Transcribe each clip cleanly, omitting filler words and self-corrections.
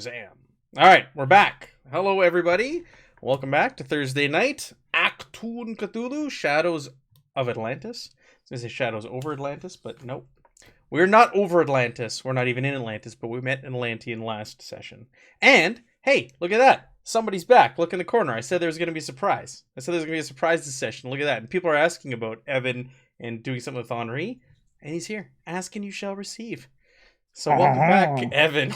Shazam. All right, we're back. Hello, everybody. Welcome back to Thursday night. Achtung, Cthulhu, Shadows of Atlantis. I was going to say Shadows over Atlantis, but nope. We're not over Atlantis. We're not even in Atlantis, but we met in Atlantean last session. And, hey, look at that. Somebody's back. Look in the corner. I said there was going to be a surprise. I said there's going to be a surprise this session. Look at that. And people are asking about Evan and doing something with Henri. And he's here. Ask and you shall receive. So welcome back, Evan.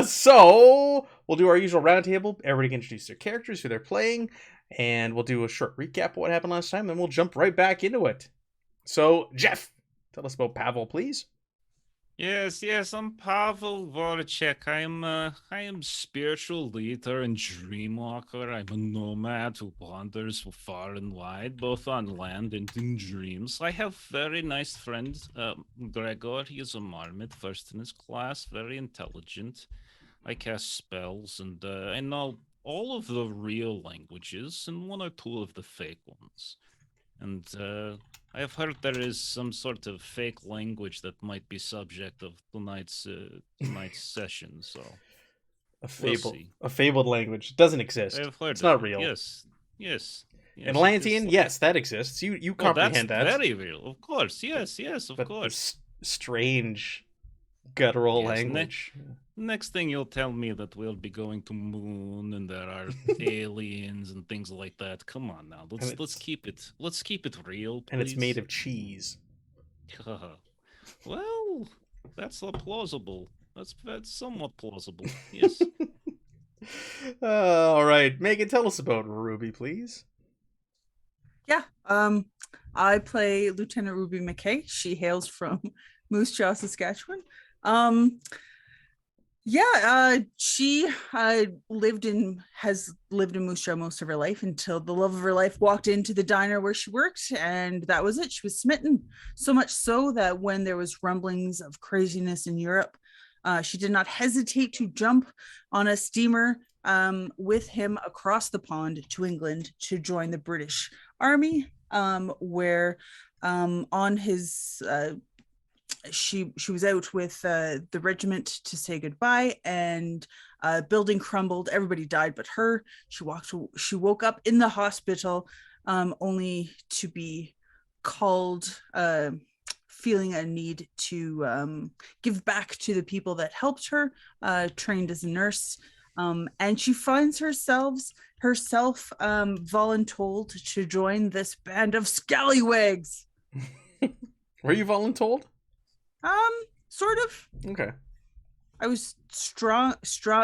So we'll do our usual roundtable. Everybody can introduce their characters, who they're playing, and we'll do a short recap of what happened last time, then we'll jump right back into it. So, Jeff, tell us about Pavel, please. Yes, I'm Pavel Voracek. I am spiritual leader and dreamwalker. I'm a nomad who wanders far and wide, both on land and in dreams. I have very nice friend, Gregor. He is a marmot, first in his class, very intelligent. I cast spells, and I know all of the real languages and one or two of the fake ones. And I have heard there is some sort of fake language that might be subject of tonight's session. So a fabled language. It doesn't exist. It's not real. Yes. Atlantean, yes, that exists. You comprehend that. That's very real, of course. Yes, of course. Strange, guttural language. Next thing you'll tell me that we'll be going to moon and there are aliens and things like that. Come on now, let's keep it real, please. And it's made of cheese. Well, that's plausible. That's somewhat plausible. Yes. All right, Megan, tell us about Ruby, please. Yeah. I play Lieutenant Ruby McKay. She hails from Moose Jaw, Saskatchewan. She has lived in Moose Jaw most of her life until the love of her life walked into the diner where she worked, and that was it. She was smitten, so much so that when there was rumblings of craziness in Europe, she did not hesitate to jump on a steamer with him across the pond to England to join the British Army, where on his she was out with the regiment to say goodbye, and building crumbled. Everybody died but her. She woke up in the hospital, only to be called, feeling a need to give back to the people that helped her, trained as a nurse, and she finds herself voluntold to join this band of scallywags. Were you voluntold? Sort of. Okay. I was strong.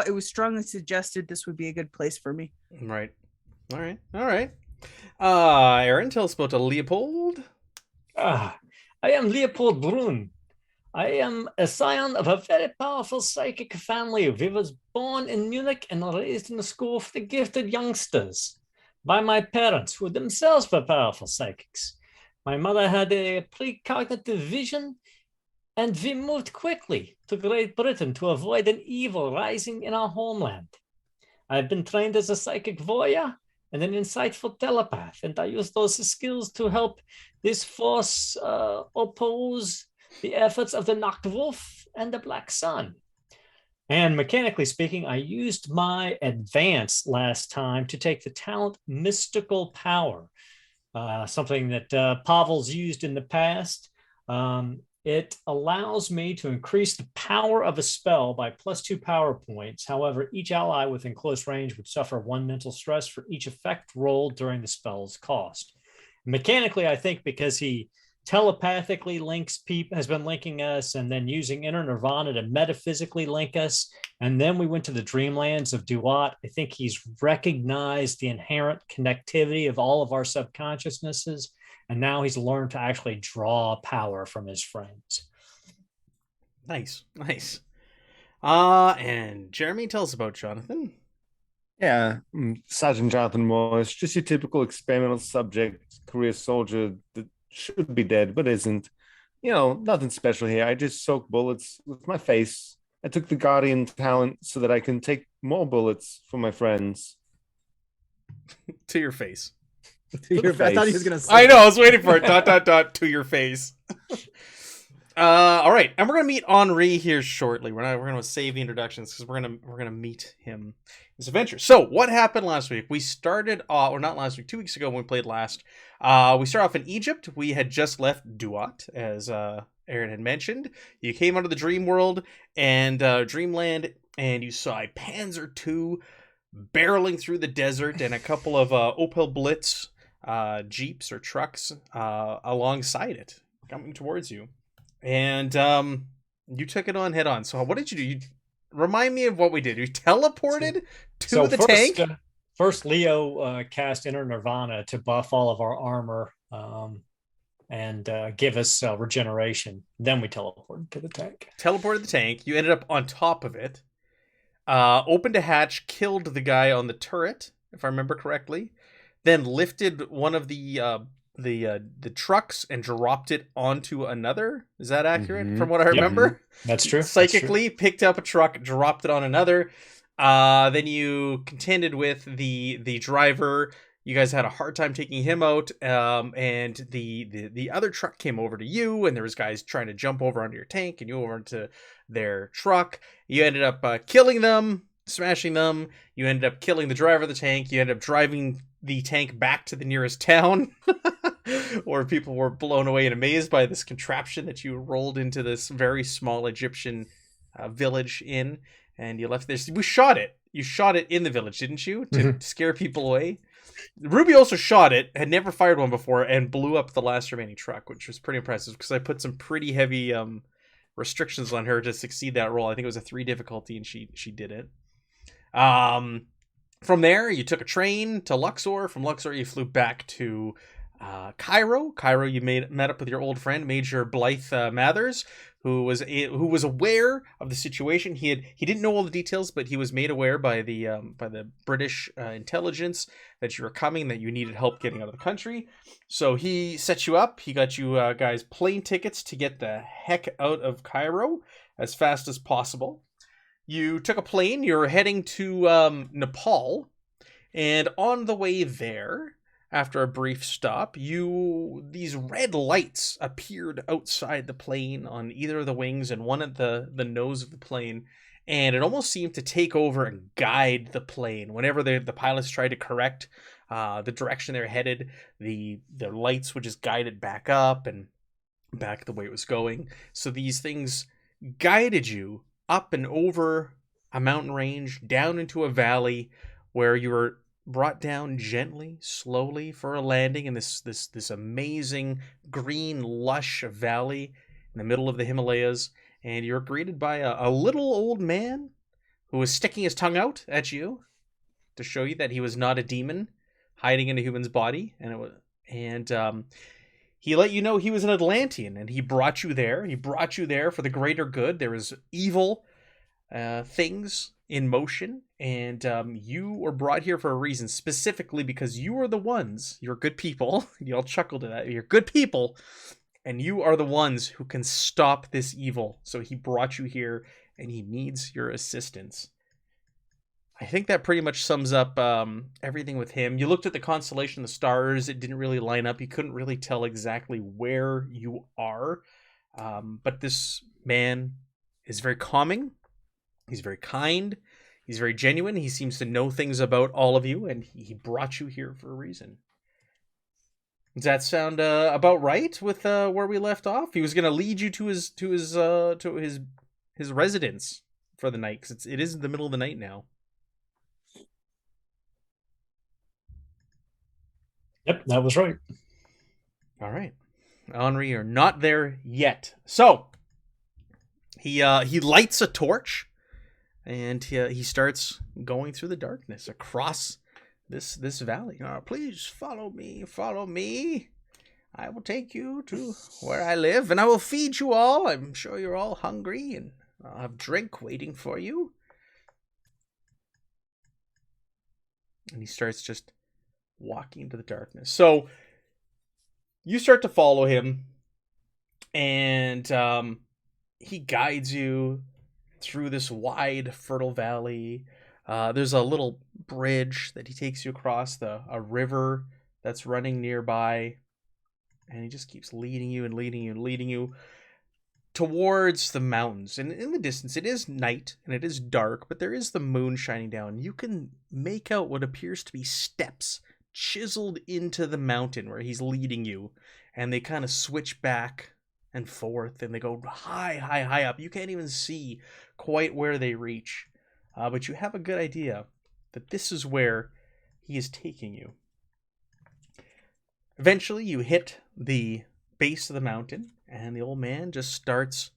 It was strongly suggested this would be a good place for me. Right. All right. Aaron, tell us about Leopold. I am Leopold Brun. I am a scion of a very powerful psychic family. We was born in Munich and raised in a school for the gifted youngsters by my parents, who themselves were powerful psychics. My mother had a precognitive vision, and we moved quickly to Great Britain to avoid an evil rising in our homeland. I've been trained as a psychic voyeur and an insightful telepath, and I use those skills to help this force oppose the efforts of the Nacht Wolf and the Black Sun. And mechanically speaking, I used my advance last time to take the talent Mystical Power, something that Pavel's used in the past. It allows me to increase the power of a spell by +2 power points. However, each ally within close range would suffer 1 mental stress for each effect rolled during the spell's cost. Mechanically, I think because he telepathically has been linking us, and then using Inner Nirvana to metaphysically link us, and then we went to the dreamlands of Duat, I think he's recognized the inherent connectivity of all of our subconsciousnesses, and now he's learned to actually draw power from his friends. Nice. And Jeremy, tell us about Jonathan. Yeah, Sergeant Jonathan Morris, just your typical experimental subject, career soldier that should be dead but isn't. Nothing special here. I just soak bullets with my face. I took the Guardian talent so that I can take more bullets for my friends. To your face. I thought he was gonna say. I know. I was waiting for it. ... To your face. All right, and we're gonna meet Henri here shortly. We're gonna save the introductions because we're gonna meet him this adventure. So what happened last week? We started off, or not last week, 2 weeks ago when we played last. We started off in Egypt. We had just left Duat, as Aaron had mentioned. You came out of the dream world and dreamland, and you saw a Panzer II barreling through the desert, and a couple of Opel Blitz jeeps or trucks alongside it, coming towards you. And you took it on head on. So what did you do? You remind me of what we did. You teleported to the tank. First, Leo cast Inner Nirvana to buff all of our armor and give us regeneration. Then we teleported to the tank. Teleported the tank. You ended up on top of it. Opened a hatch, killed the guy on the turret, if I remember correctly. Then lifted one of the trucks and dropped it onto another. Is that accurate from what I remember? That's true. Psychically picked up a truck, dropped it on another. Then you contended with the driver. You guys had a hard time taking him out. And the other truck came over to you, and there was guys trying to jump over onto your tank, and you over into their truck. You ended up killing them, smashing them. You ended up killing the driver of the tank. You ended up driving the tank back to the nearest town where people were blown away and amazed by this contraption that you rolled into this very small Egyptian village in, and you left this. We shot it. You shot it in the village, didn't you? To scare people away. Ruby also shot it, had never fired one before, and blew up the last remaining truck, which was pretty impressive because I put some pretty heavy restrictions on her to succeed that roll. I think it was a 3 difficulty, and she did it. From there, you took a train to Luxor. From Luxor, you flew back to Cairo. Cairo, you met up with your old friend, Major Blythe Mathers, who was aware of the situation. He didn't know all the details, but he was made aware by the British intelligence that you were coming, that you needed help getting out of the country. So he set you up. He got you guys plane tickets to get the heck out of Cairo as fast as possible. You took a plane. You're heading to Nepal, and on the way there, after a brief stop, these red lights appeared outside the plane on either of the wings and one at the nose of the plane, and it almost seemed to take over and guide the plane. Whenever the pilots tried to correct the direction they're headed, the lights would just guide it back up and back the way it was going. So these things guided you up and over a mountain range, down into a valley where you were brought down gently, slowly for a landing in this amazing green, lush valley in the middle of the Himalayas. And you're greeted by a little old man who was sticking his tongue out at you to show you that he was not a demon hiding in a human's body. He let you know he was an Atlantean, and he brought you there. He brought you there for the greater good. There was evil things in motion, and you were brought here for a reason, specifically because you are the ones, you're good people, you all chuckled at that, you're good people, and you are the ones who can stop this evil. So he brought you here, and he needs your assistance. I think that pretty much sums up everything with him. You looked at the constellation, the stars, it didn't really line up. You couldn't really tell exactly where you are. But this man is very calming. He's very kind. He's very genuine. He seems to know things about all of you, and he brought you here for a reason. Does that sound about right with where we left off? He was going to lead you to his residence for the night, because it is the middle of the night now. Yep, that was right. All right. Henri, you're not there yet. So he lights a torch, and he starts going through the darkness across this valley. Please follow me. I will take you to where I live, and I will feed you all. I'm sure you're all hungry, and I'll have drink waiting for you. And he starts just walking into the darkness. So you start to follow him, and he guides you through this wide, fertile valley. There's a little bridge that he takes you across, a river that's running nearby, and he just keeps leading you and leading you and leading you towards the mountains, and in the distance it is night and it is dark, but there is the moon shining down. You can make out what appears to be steps chiseled into the mountain where he's leading you, and they kind of switch back and forth, and they go high up. You can't even see quite where they reach, but you have a good idea that this is where he is taking you. Eventually you hit the base of the mountain, and the old man just starts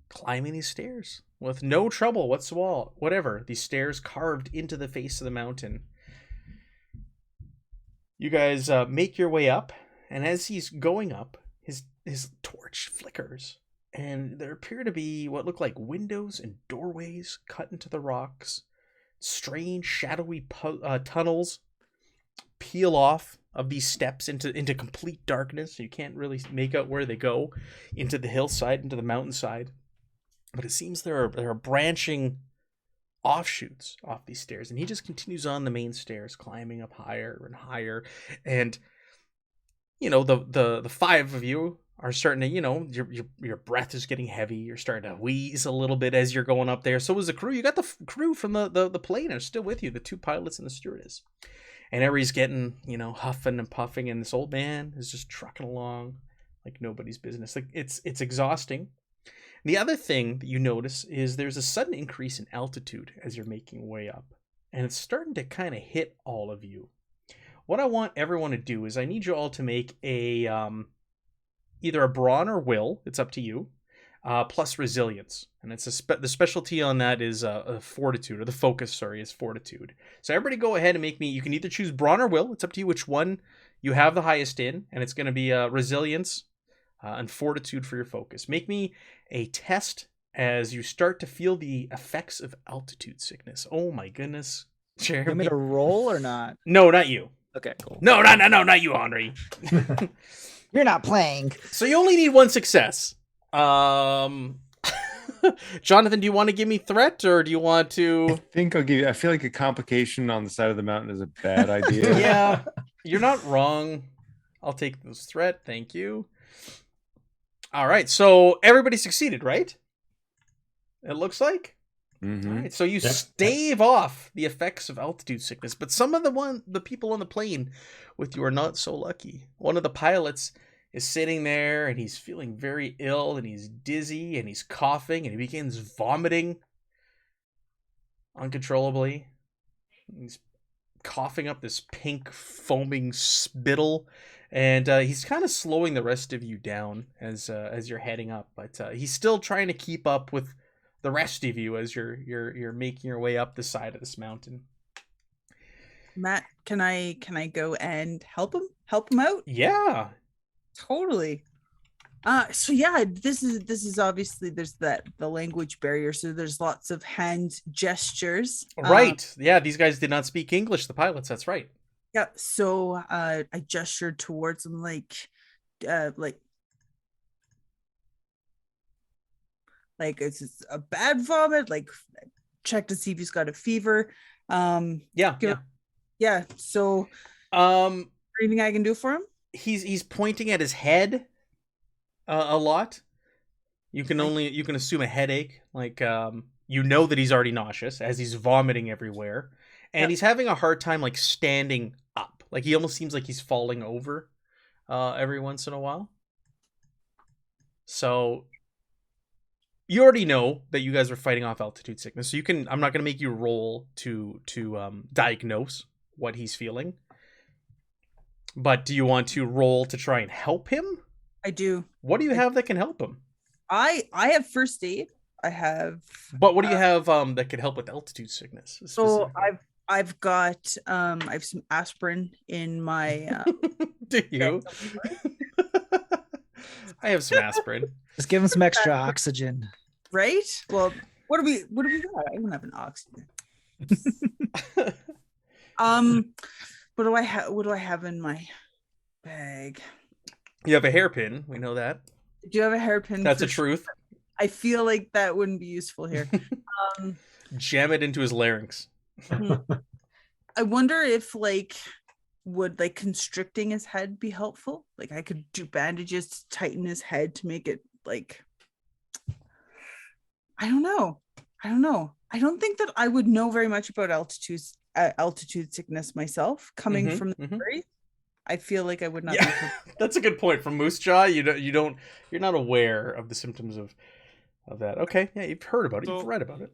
climbing these stairs with no trouble whatever. These stairs carved into the face of the mountain. You guys make your way up, and as he's going up, his torch flickers, and there appear to be what look like windows and doorways cut into the rocks. Strange shadowy tunnels peel off of these steps into complete darkness. You can't really make out where they go, into the hillside, into the mountainside. But it seems there are branching offshoots off these stairs, and he just continues on the main stairs, climbing up higher and higher. And the five of you are starting to, your breath is getting heavy. You're starting to wheeze a little bit as you're going up there. So is the crew. You got the crew from the plane are still with you, the two pilots and the stewardess. And everybody's getting, huffing and puffing, and this old man is just trucking along like nobody's business. Like it's exhausting. The other thing that you notice is there's a sudden increase in altitude as you're making your way up, and it's starting to kind of hit all of you. What I want everyone to do is I need you all to make a either a brawn or will. It's up to you. Plus resilience, and it's the specialty on that is a fortitude, or the focus, sorry, is fortitude. So everybody go ahead and make me. You can either choose brawn or will. It's up to you which one you have the highest in, and it's going to be resilience and fortitude for your focus. Make me a test as you start to feel the effects of altitude sickness. Oh my goodness, You want me Jeremy! to roll or not? No, not you. Okay, cool. No, not you, Henri. You're not playing. So you only need one success. Jonathan, do you want to give me threat, or do you want I to? think I'll give you. I feel like a complication on the side of the mountain is a bad idea. Yeah, you're not wrong. I'll take this threat. Thank you. All right, so everybody succeeded, right? It looks like. Mhm. All right, so you Yep. stave off the effects of altitude sickness, but some of the people on the plane with you are not so lucky. One of the pilots is sitting there, and he's feeling very ill, and he's dizzy, and he's coughing, and he begins vomiting uncontrollably. He's coughing up this pink foaming spittle, and he's kind of slowing the rest of you down as you're heading up, but he's still trying to keep up with the rest of you as you're making your way up the side of this mountain. Matt, can I go and help him out? Yeah. Totally. So yeah, this is obviously there's the language barrier, so there's lots of hand gestures. Right. Yeah, these guys did not speak English, the pilots, that's right. Yeah. So I gestured towards him like it's a bad vomit, like check to see if he's got a fever. Yeah. Yeah. So anything I can do for him? He's pointing at his head a lot. You can assume a headache, like that he's already nauseous as he's vomiting everywhere, and Yep. he's having a hard time like standing up. Like he almost seems like he's falling over every once in a while. So you already know that you guys are fighting off altitude sickness. So I'm not going to make you roll to diagnose what he's feeling. But do you want to roll to try and help him? I do. What do you have that can help him? I have first aid. I have. But what do you have that could help with altitude sickness? So specifically? I've got I have some aspirin in my. Do you? I have some aspirin. Just give him some extra oxygen. Right. Well, what do we got? I don't have an oxygen. What do I have in my bag? You have a hairpin. We know that. Do you have a hairpin? That's for a truth. I feel like that wouldn't be useful here. Jam it into his larynx. I wonder if would constricting his head be helpful? Like I could do bandages to tighten his head to make it I don't know. I don't think that I would know very much about altitude sickness myself coming from the prairie. I feel like I would not. Yeah, that's a good point. From Moose Jaw, you're not aware of the symptoms of that. Okay, yeah, you've heard about it, you've read about it.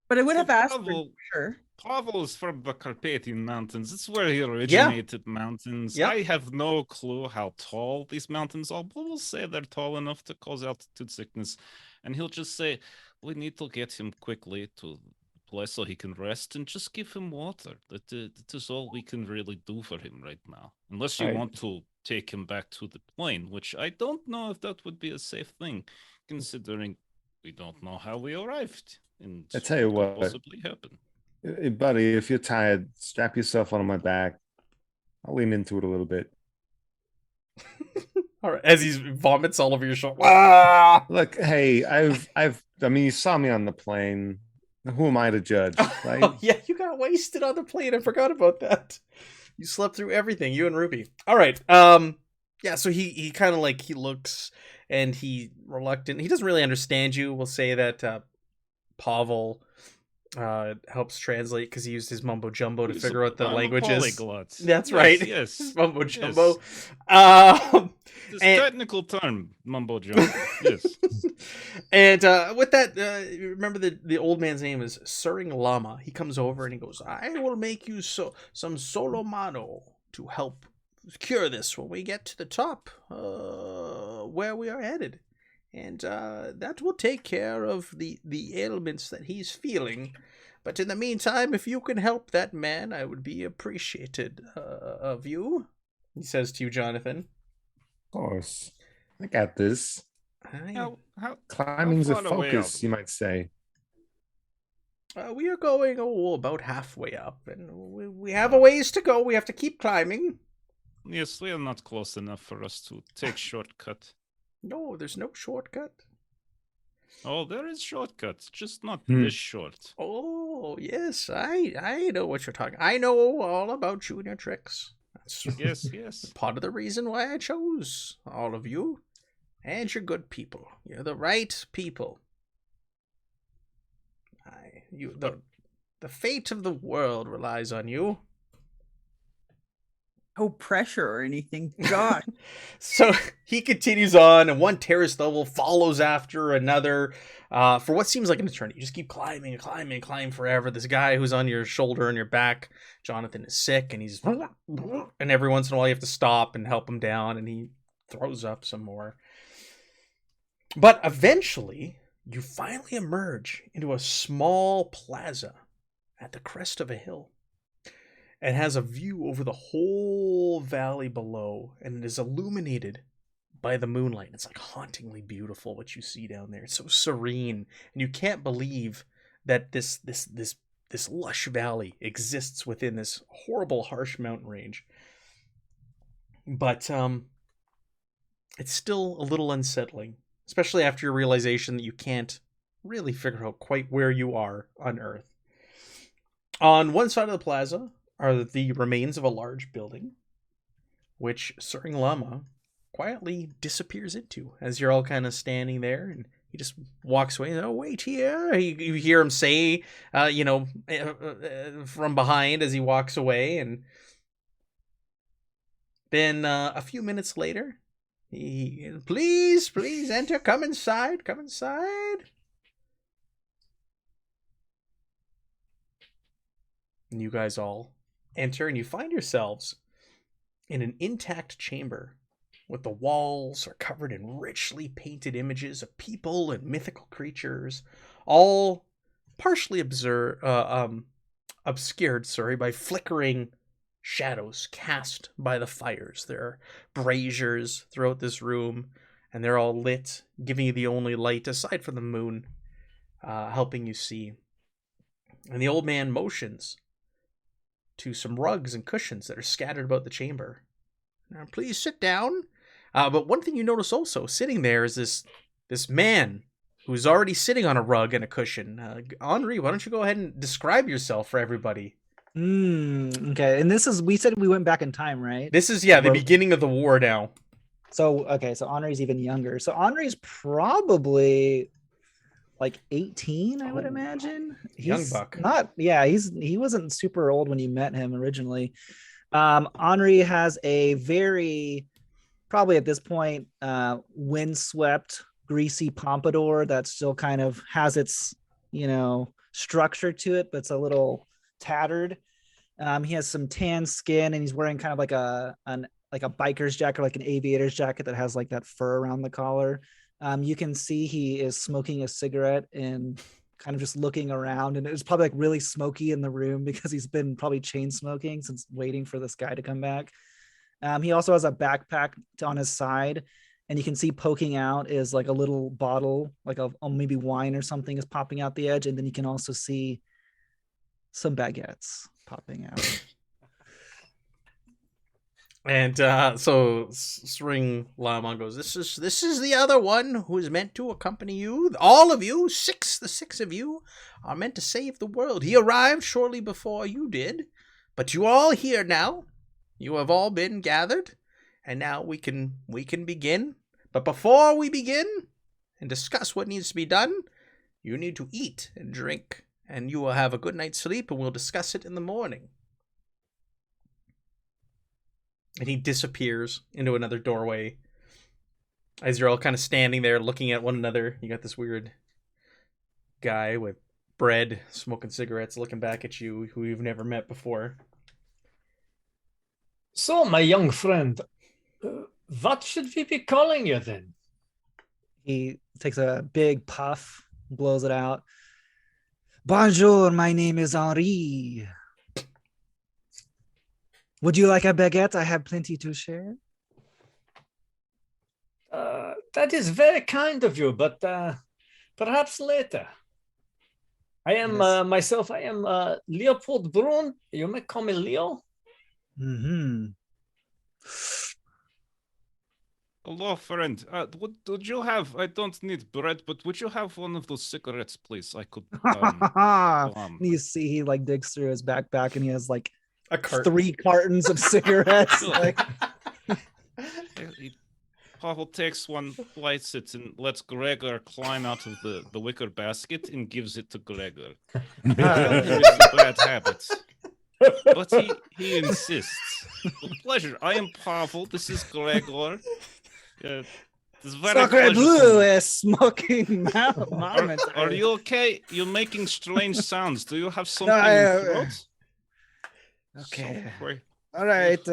But I would have asked for sure. Pavel is from the Carpathian Mountains. It's where he originated mountains. Yeah. I have no clue how tall these mountains are, but we'll say they're tall enough to cause altitude sickness. And he'll just say, we need to get him quickly to a place so he can rest and just give him water. That is all we can really do for him right now. Unless you want to take him back to the plane, which I don't know if that would be a safe thing, considering we don't know how we arrived. And I tell you what, possibly happen. Buddy, if you're tired, strap yourself onto my back. I'll lean into it a little bit. All right, as he vomits all over your shoulder. Ah! Look, hey, I mean, you saw me on the plane. Who am I to judge, right? Oh, yeah, you got wasted on the plane. I forgot about that. You slept through everything, you and Ruby. All right. Yeah, so he kind of like, he looks and he reluctant. He doesn't really understand you. We'll say that Pavel helps translate because he used his mumbo jumbo to figure out the languages. That's right. Yes. Mumbo jumbo. This technical term, mumbo jumbo. Yes. And with that, remember the old man's name is Suring Lama. He comes over and he goes, I will make you some solomano to help cure this when we get to the top where we are headed. And that will take care of the ailments that he's feeling. But in the meantime, if you can help that man, I would be appreciated of you. He says to you, Jonathan. Of course. I got this. Climbing's how a far away focus, you might say. We are going about halfway up, and we have a ways to go. We have to keep climbing. Yes, we are not close enough for us to take shortcut. No, there's no shortcut. Oh, there is shortcuts, just not this short. Oh, yes, I know what you're talking. I know all about you and your tricks. That's Yes. part of the reason why I chose all of you. And you're good people. You're the right people. The fate of the world relies on you. No pressure or anything. God. So he continues on, and one terrace level follows after another for what seems like an eternity. You just keep climbing and climbing and climbing forever. This guy who's on your shoulder and your back, Jonathan, is sick, and he's and every once in a while you have to stop and help him down, and he throws up some more. But eventually, you finally emerge into a small plaza at the crest of a hill. It has a view over the whole valley below, and it is illuminated by the moonlight. It's like hauntingly beautiful what you see down there. It's so serene, and you can't believe that this lush valley exists within this horrible, harsh mountain range. But it's still a little unsettling, especially after your realization that you can't really figure out quite where you are on Earth. On one side of the plaza are the remains of a large building, which Suring Lama quietly disappears into as you're all kind of standing there, and he just walks away. Oh, wait here. You hear him say, from behind as he walks away, and then a few minutes later, he, please enter, come inside. And you guys all enter, and you find yourselves in an intact chamber with the walls are covered in richly painted images of people and mythical creatures, all partially obscured by flickering shadows cast by the fires. There are braziers throughout this room, and they're all lit, giving you the only light aside from the moon, helping you see. And the old man motions to some rugs and cushions that are scattered about the chamber. Now, please sit down. But one thing you notice also, sitting there is this man who's already sitting on a rug and a cushion. Henri, why don't you go ahead and describe yourself for everybody? Okay, and we said we went back in time, right? This is, the beginning of the war now. So Henri's even younger. So Henri's probably like 18, I would Oh, imagine. young He's buck. not, yeah, he wasn't super old when you met him originally. Henri has a very, probably at this point, windswept, greasy pompadour that still kind of has its, structure to it, but it's a little tattered. He has some tan skin, and he's wearing kind of like a biker's jacket, like an aviator's jacket that has like that fur around the collar. You can see he is smoking a cigarette and kind of just looking around, and it's probably like really smoky in the room because he's been probably chain smoking since waiting for this guy to come back. He also has a backpack on his side, and you can see poking out is like a little bottle, like a maybe wine or something is popping out the edge, and then you can also see some baguettes popping out. And so Sring Lamon goes, this is the other one who is meant to accompany you. All of you, the six of you, are meant to save the world. He arrived shortly before you did, but you all here now. You have all been gathered, and now we can begin. But before we begin and discuss what needs to be done, you need to eat and drink, and you will have a good night's sleep, and we'll discuss it in the morning. And he disappears into another doorway. As you're all kind of standing there looking at one another, you got this weird guy with bread, smoking cigarettes, looking back at you, who you've never met before. So, my young friend, what should we be calling you then? He takes a big puff, blows it out. Bonjour, my name is Henri. Would you like a baguette? I have plenty to share. That is very kind of you, but perhaps later. I am myself. I am Leopold Brun. You may call me Leo. Mm-hmm. Hello, friend. Would you have? I don't need bread, but would you have one of those cigarettes, please? I could. And you see he like digs through his backpack, and he has like A carton. 3 cartons of cigarettes. Like, Pavel takes one, lights it, and lets Gregor climb out of the wicker basket and gives it to Gregor. It's a bad habit. But he insists. With pleasure. I am Pavel. This is Gregor. Sacre Bleu is smoking marmot. Are you okay? You're making strange sounds. Do you have something in your throat? Okay. Sorry. All right.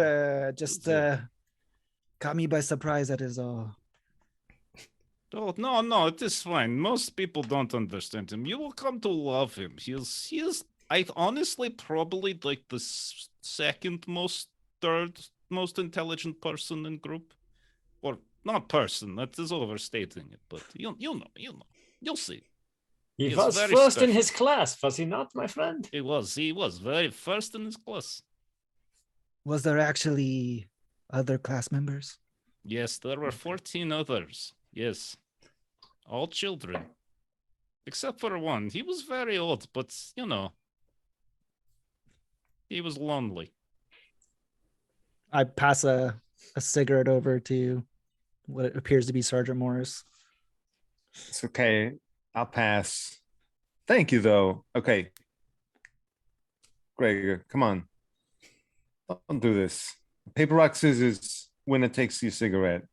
Just caught me by surprise. That is all. Oh, no, it is fine. Most people don't understand him. You will come to love him. He is. I honestly probably like the third most intelligent person in group, or not person. That is overstating it, but you'll know. You'll see. He He's was very first in special. his class, was he not, my friend? He was very first in his class. Was there actually other class members? Yes, there were 14 others. Yes, all children, except for one. He was very old, but he was lonely. I pass a cigarette over to what appears to be Sergeant Morris. It's okay. I'll pass. Thank you, though. Okay. Gregor, come on. Don't do this. Paper, rock, scissors. Winner takes your cigarette.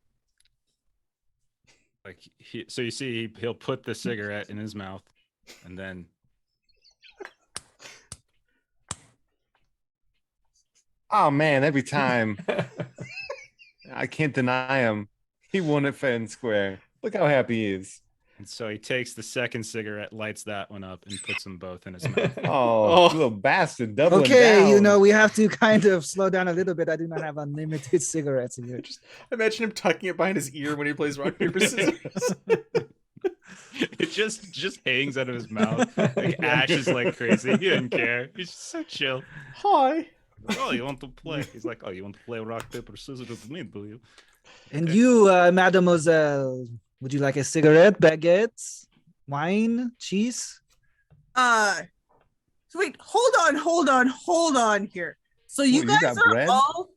Like so you see he'll put the cigarette in his mouth, and then Oh, man, every time. I can't deny him. He won it fair and square. Look how happy he is. and so he takes the second cigarette, lights that one up, and puts them both in his mouth. Oh, you little bastard. Doubling Okay, down. we have to kind of slow down a little bit. I do not have unlimited cigarettes here. Just imagine him tucking it behind his ear when he plays rock, paper, scissors. It just hangs out of his mouth. Like ashes like crazy. He didn't care. He's just so chill. Hi. Oh, you want to play? He's like, oh, you want to play rock, paper, scissors with me, do you? And you, mademoiselle, would you like a cigarette, baguette, wine, cheese? So wait, hold on here. So you Well, you guys got are bread? all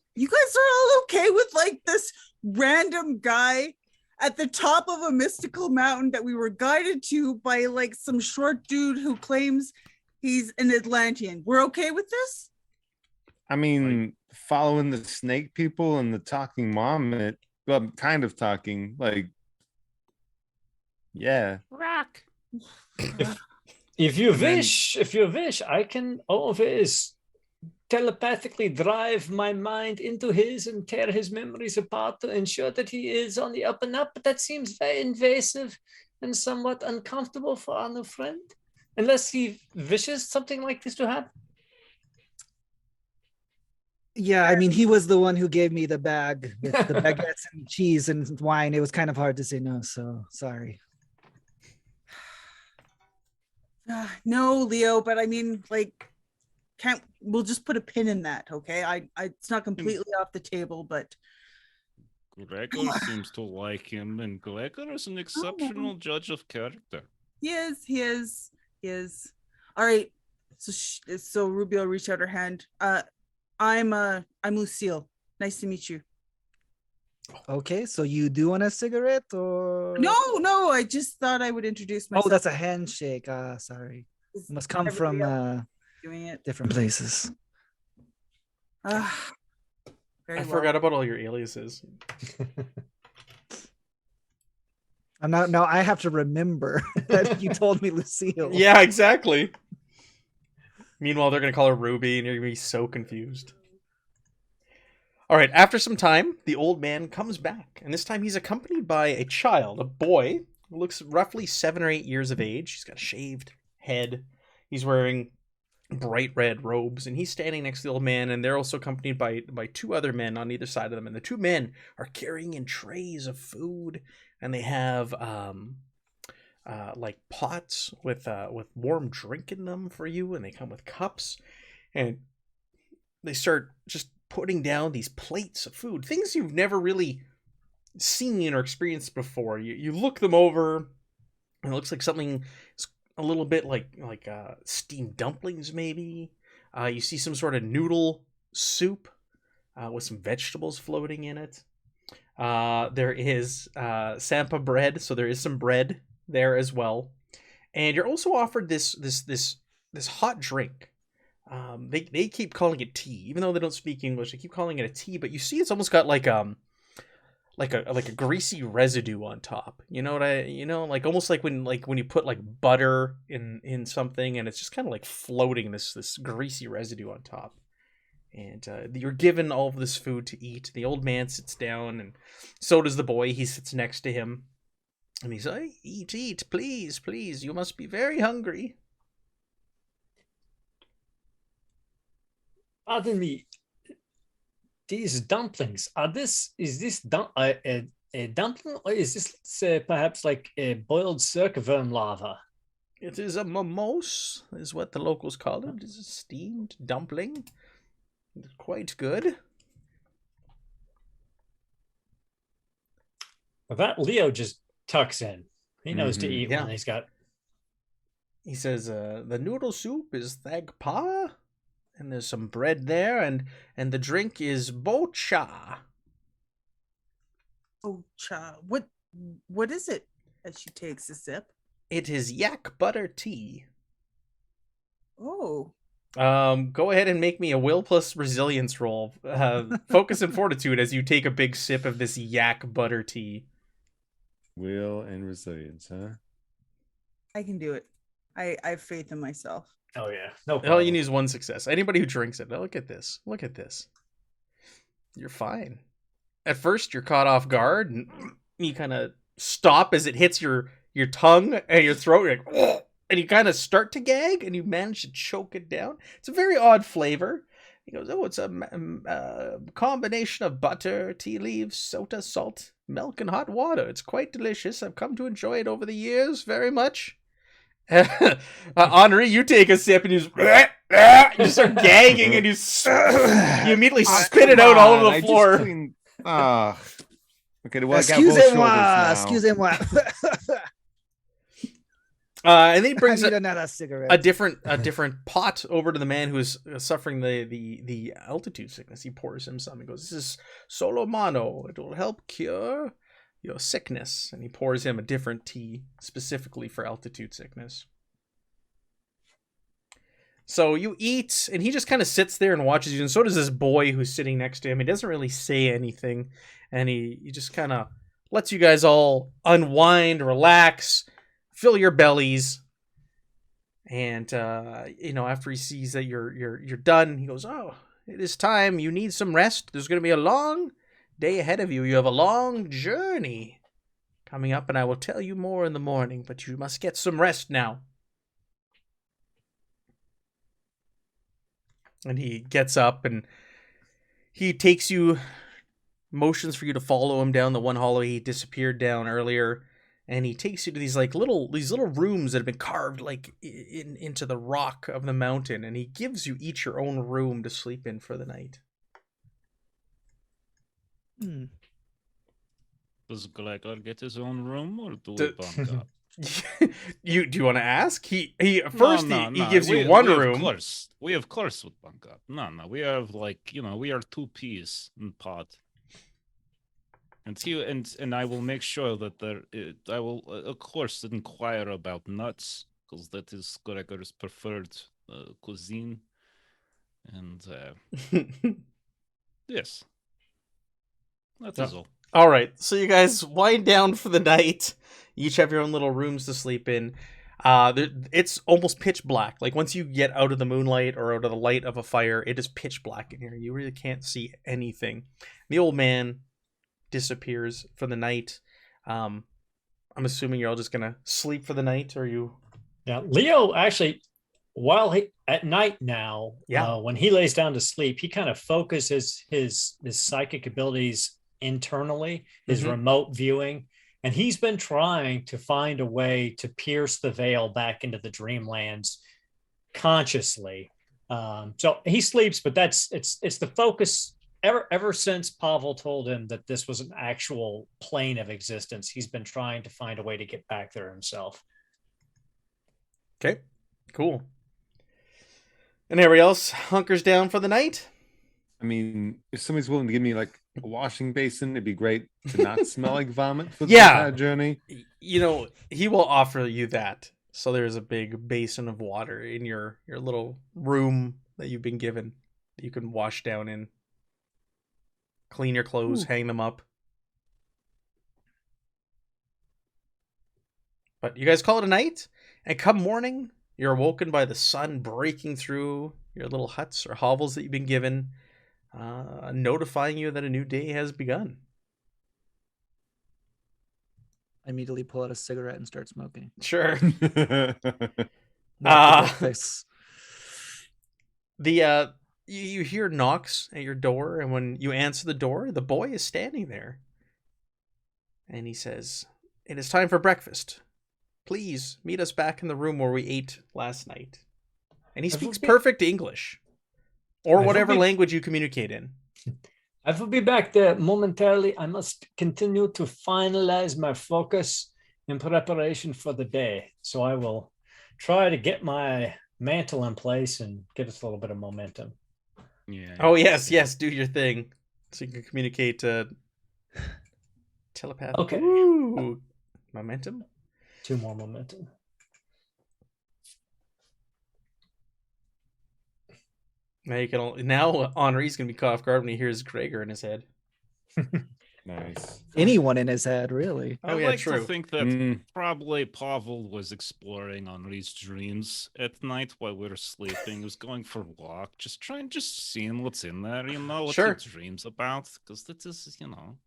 okay with like this random guy at the top of a mystical mountain that we were guided to by like some short dude who claims he's an Atlantean. We're okay with this? I mean, following the snake people and the talking mom, well, kind of talking, like, yeah. Rock. If you wish, I can always telepathically drive my mind into his and tear his memories apart to ensure that he is on the up and up. But that seems very invasive and somewhat uncomfortable for our new friend, unless he wishes something like this to happen. Yeah, I mean, he was the one who gave me the bag with the baguettes and cheese and wine. It was kind of hard to say no, so sorry. No, Leo, but I mean, like, we'll just put a pin in that, okay? It's not completely off the table, but Gregor seems to like him, and Gregor is an exceptional judge of character. he is. All right, so Rubio reached out her hand. I'm Lucille. Nice to meet you. Okay, so you do want a cigarette or No, I just thought I would introduce myself. Oh, that's a handshake. Sorry. It must come from doing it. different places. Very I forgot about all your aliases. No, I have to remember that you told me Lucille. Yeah, exactly. Meanwhile, they're going to call her Ruby, and you're going to be so confused. All right, after some time, the old man comes back, and this time he's accompanied by a child, a boy, who looks roughly 7 or 8 years of age. He's got a shaved head. He's wearing bright red robes, and he's standing next to the old man, and they're also accompanied by 2 other men on either side of them, and the 2 men are carrying in trays of food, and they have like pots with warm drink in them for you, and they come with cups, and they start just putting down these plates of food, things you've never really seen or experienced before. You look them over, and it looks like something a little bit like steamed dumplings, maybe. You see some sort of noodle soup with some vegetables floating in it. There is Sampa bread, so there is some bread there as well, and you're also offered this hot drink. They keep calling it tea, even though they don't speak English. They keep calling it a tea, but you see it's almost got like a greasy residue on top. You know what like almost like when you put like butter in something, and it's just kind of like floating this greasy residue on top. And you're given all of this food to eat. The old man sits down, and so does the boy. He sits next to him. And he's like, eat, please, please. You must be very hungry. Pardon me. These dumplings, is this a dumpling, or is this perhaps like a boiled circworm larva? It is a mimose, is what the locals call it. It is a steamed dumpling. It's quite good. Well, that Leo just tucks in. He knows to eat yeah. when he's got. He says, the noodle soup is thagpa, and there's some bread there, and the drink is bocha. Bocha. What is it? As she takes a sip. It is yak butter tea. Oh. Go ahead and make me a will plus resilience roll. Focus and fortitude as you take a big sip of this yak butter tea. Will and resilience, huh? I can do it. I have faith in myself. Oh yeah, no problem. All you need is 1 success. Anybody who drinks it, look at this. Look at this. You're fine. At first, you're caught off guard, and you kind of stop as it hits your tongue and your throat. You're like, "Ugh," and you kind of start to gag, and you manage to choke it down. It's a very odd flavor. He goes, oh, it's a combination of butter, tea leaves, soda, salt, milk, and water. It's quite delicious. I've come to enjoy it over the years very much. Henri, you take a sip and you just start gagging, and you immediately spit it out all over the floor. Okay, well, I got both shoulders now. Excusez-moi. And then he brings another cigarette. a different pot over to the man who is suffering the altitude sickness. He pours him some. He goes, "This is Solomano. It will help cure sickness, and he pours him a different tea specifically for altitude sickness. So you eat, and he just kind of sits there and watches you, and so does this boy who's sitting next to him. He doesn't really say anything, and he just kind of lets you guys all unwind, relax, fill your bellies. And after he sees that you're done, he goes, "Oh, it is time. You need some rest. There's going to be a long day ahead of you. You have a long journey coming up, and I will tell you more in the morning, but you must get some rest now." And he gets up and he takes you, motions for you to follow him down the one hallway he disappeared down earlier. And he takes you to these little rooms that have been carved into the rock of the mountain, and he gives you each your own room to sleep in for the night. Does Gregor get his own room, or do we bunk up? Do you want to ask? He gives you one room. We of course would bunk up. No, we have we are two peas in pot. And I will make sure that I will of course inquire about nuts, because that is Gregor's preferred cuisine. And yes, that is all. All right, so you guys wind down for the night. You each have your own little rooms to sleep in. It's almost pitch black. Like once you get out of the moonlight or out of the light of a fire, it is pitch black in here. You really can't see anything. The old man disappears for the night. I'm assuming you're all just gonna sleep for the night, or you? Yeah, Leo actually, at night now, when he lays down to sleep, he kind of focuses his psychic abilities internally, his remote viewing, and he's been trying to find a way to pierce the veil back into the dreamlands consciously. So he sleeps, but it's the focus. Ever since Pavel told him that this was an actual plane of existence, he's been trying to find a way to get back there himself. Okay, cool. And everybody else hunkers down for the night? I mean, if somebody's willing to give me a washing basin, it'd be great to not smell like vomit for the entire journey. He will offer you that. So there's a big basin of water in your little room that you've been given that you can wash down in. Clean your clothes, hang them up. But you guys call it a night, and come morning, you're awoken by the sun breaking through your little huts or hovels that you've been given, notifying you that a new day has begun. I immediately pull out a cigarette and start smoking. Sure. You hear knocks at your door, and when you answer the door, the boy is standing there. And he says, "It is time for breakfast. Please meet us back in the room where we ate last night." And he speaks perfect English, or whatever language you communicate in. I will be back there momentarily. I must continue to finalize my focus in preparation for the day. So I will try to get my mantle in place and give us a little bit of momentum. Yeah. Oh, yes. Do your thing. So you can communicate telepathic. Okay. Ooh. Momentum? 2 more momentum. Now Henri's going to be caught off guard when he hears Gregor in his head. Nice. Anyone in his head, really. I like to think that probably Pavel was exploring Henri's dreams at night while we were sleeping. He was going for a walk, just seeing what's in there, what he dreams about, because that is,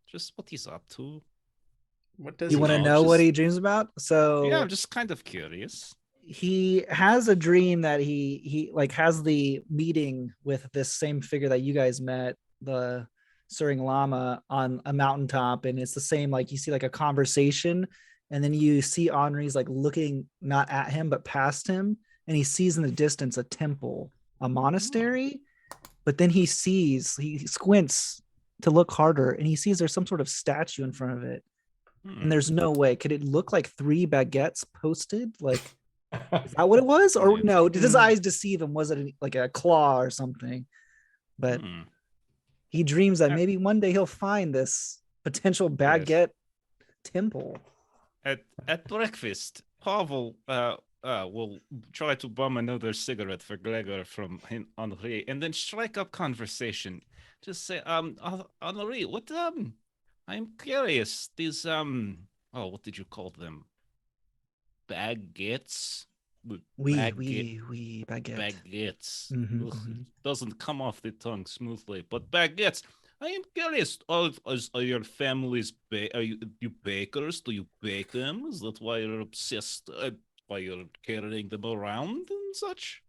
just what he's up to. What does you want to know what he dreams about? So yeah, I'm just kind of curious. He has a dream that he has the meeting with this same figure that you guys met, the Suring Lama, on a mountaintop, and it's the same, you see a conversation, and then you see Henri's looking not at him but past him, and he sees in the distance a temple, a monastery, but then he squints to look harder, and he sees there's some sort of statue in front of it, and there's no way. Could it look like 3 baguettes posted? Is that what it was? Or no, did his eyes deceive him? Was it a claw or something? But he dreams that maybe one day he'll find this potential baguette temple. At breakfast, Pavel will try to bum another cigarette for Gregor from Henri, and then strike up conversation. Just say, Henri, what I'm curious. These what did you call them? Baguettes. We baguette. Baguettes. Mhm, Ugh, mhm. it doesn't come off the tongue smoothly, but baguettes. I am curious. Are your families are you bakers? Do you bake them? Is that why you're obsessed? Why you're carrying them around and such?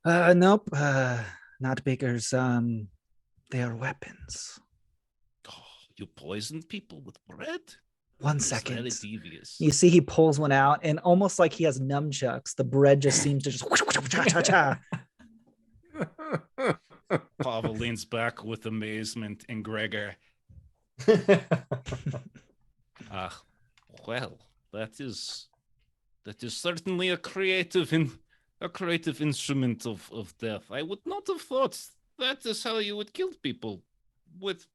Nope. Not bakers. They are weapons. Oh, you poison people with bread? One It's second. very devious. You see, he pulls one out, and almost like he has nunchucks, the bread just seems to just cha. Pavel leans back with amazement, and Gregor, well, that is certainly a creative instrument of death. I would not have thought that is how you would kill people, with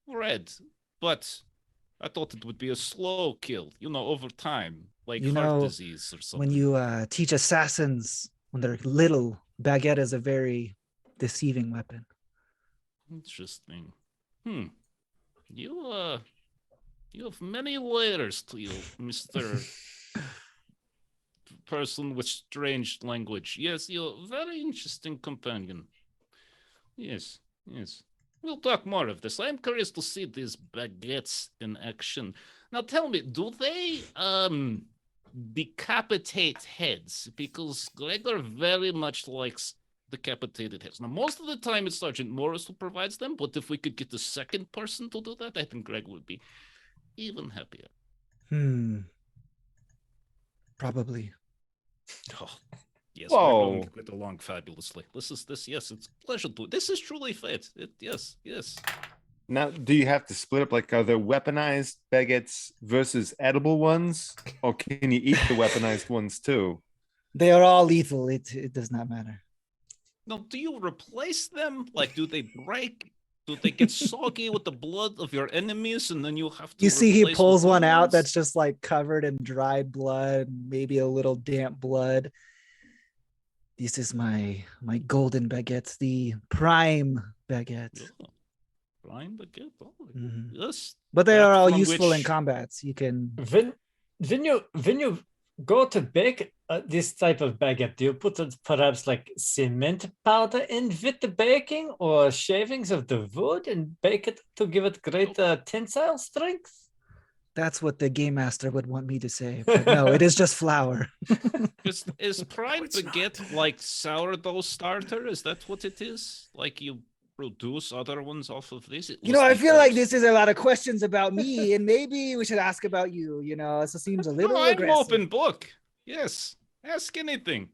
bread. But I thought it would be a slow kill, over time, like heart disease or something. When you teach assassins when they're little, baguette is a very deceiving weapon. Interesting. You have many layers to you, Mr. Person with strange language. Yes, you're a very interesting companion. Yes. We'll talk more of this. I'm curious to see these baguettes in action. Now tell me, do they decapitate heads? Because Gregor very much likes decapitated heads. Now, most of the time it's Sergeant Morris who provides them, but if we could get the second person to do that, I think Greg would be even happier. Probably. Oh, yes, Whoa. we're going to get along fabulously. Yes, it's a pleasure to. This is truly fate. Yes. Now, do you have to split up? Like, are there weaponized baguettes versus edible ones, or can you eat the weaponized ones too? They are all lethal. It does not matter. Now, do you replace them? Like, do they break? Do they get soggy with the blood of your enemies, and then you have to? You see, he replace pulls with one new out ones? that's just like covered in dried blood, maybe a little damp blood. This is my golden baguette, the prime baguette. Yeah. Prime baguette. Oh, Mhm. yes. But they That are all from useful in which- combats. You can. When you go to bake this type of baguette, do you put perhaps like cement powder in with the baking, or shavings of the wood, and bake it to give it great tensile strength? That's what the game master would want me to say. But no, it is just flour. Is prime baguette like sourdough starter? Is that what it is? Like you produce other ones off of this? You know, I feel like this is a lot of questions about me, and maybe we should ask about you. You know, this seems a little No, I'm aggressive. open book. Yes, ask anything.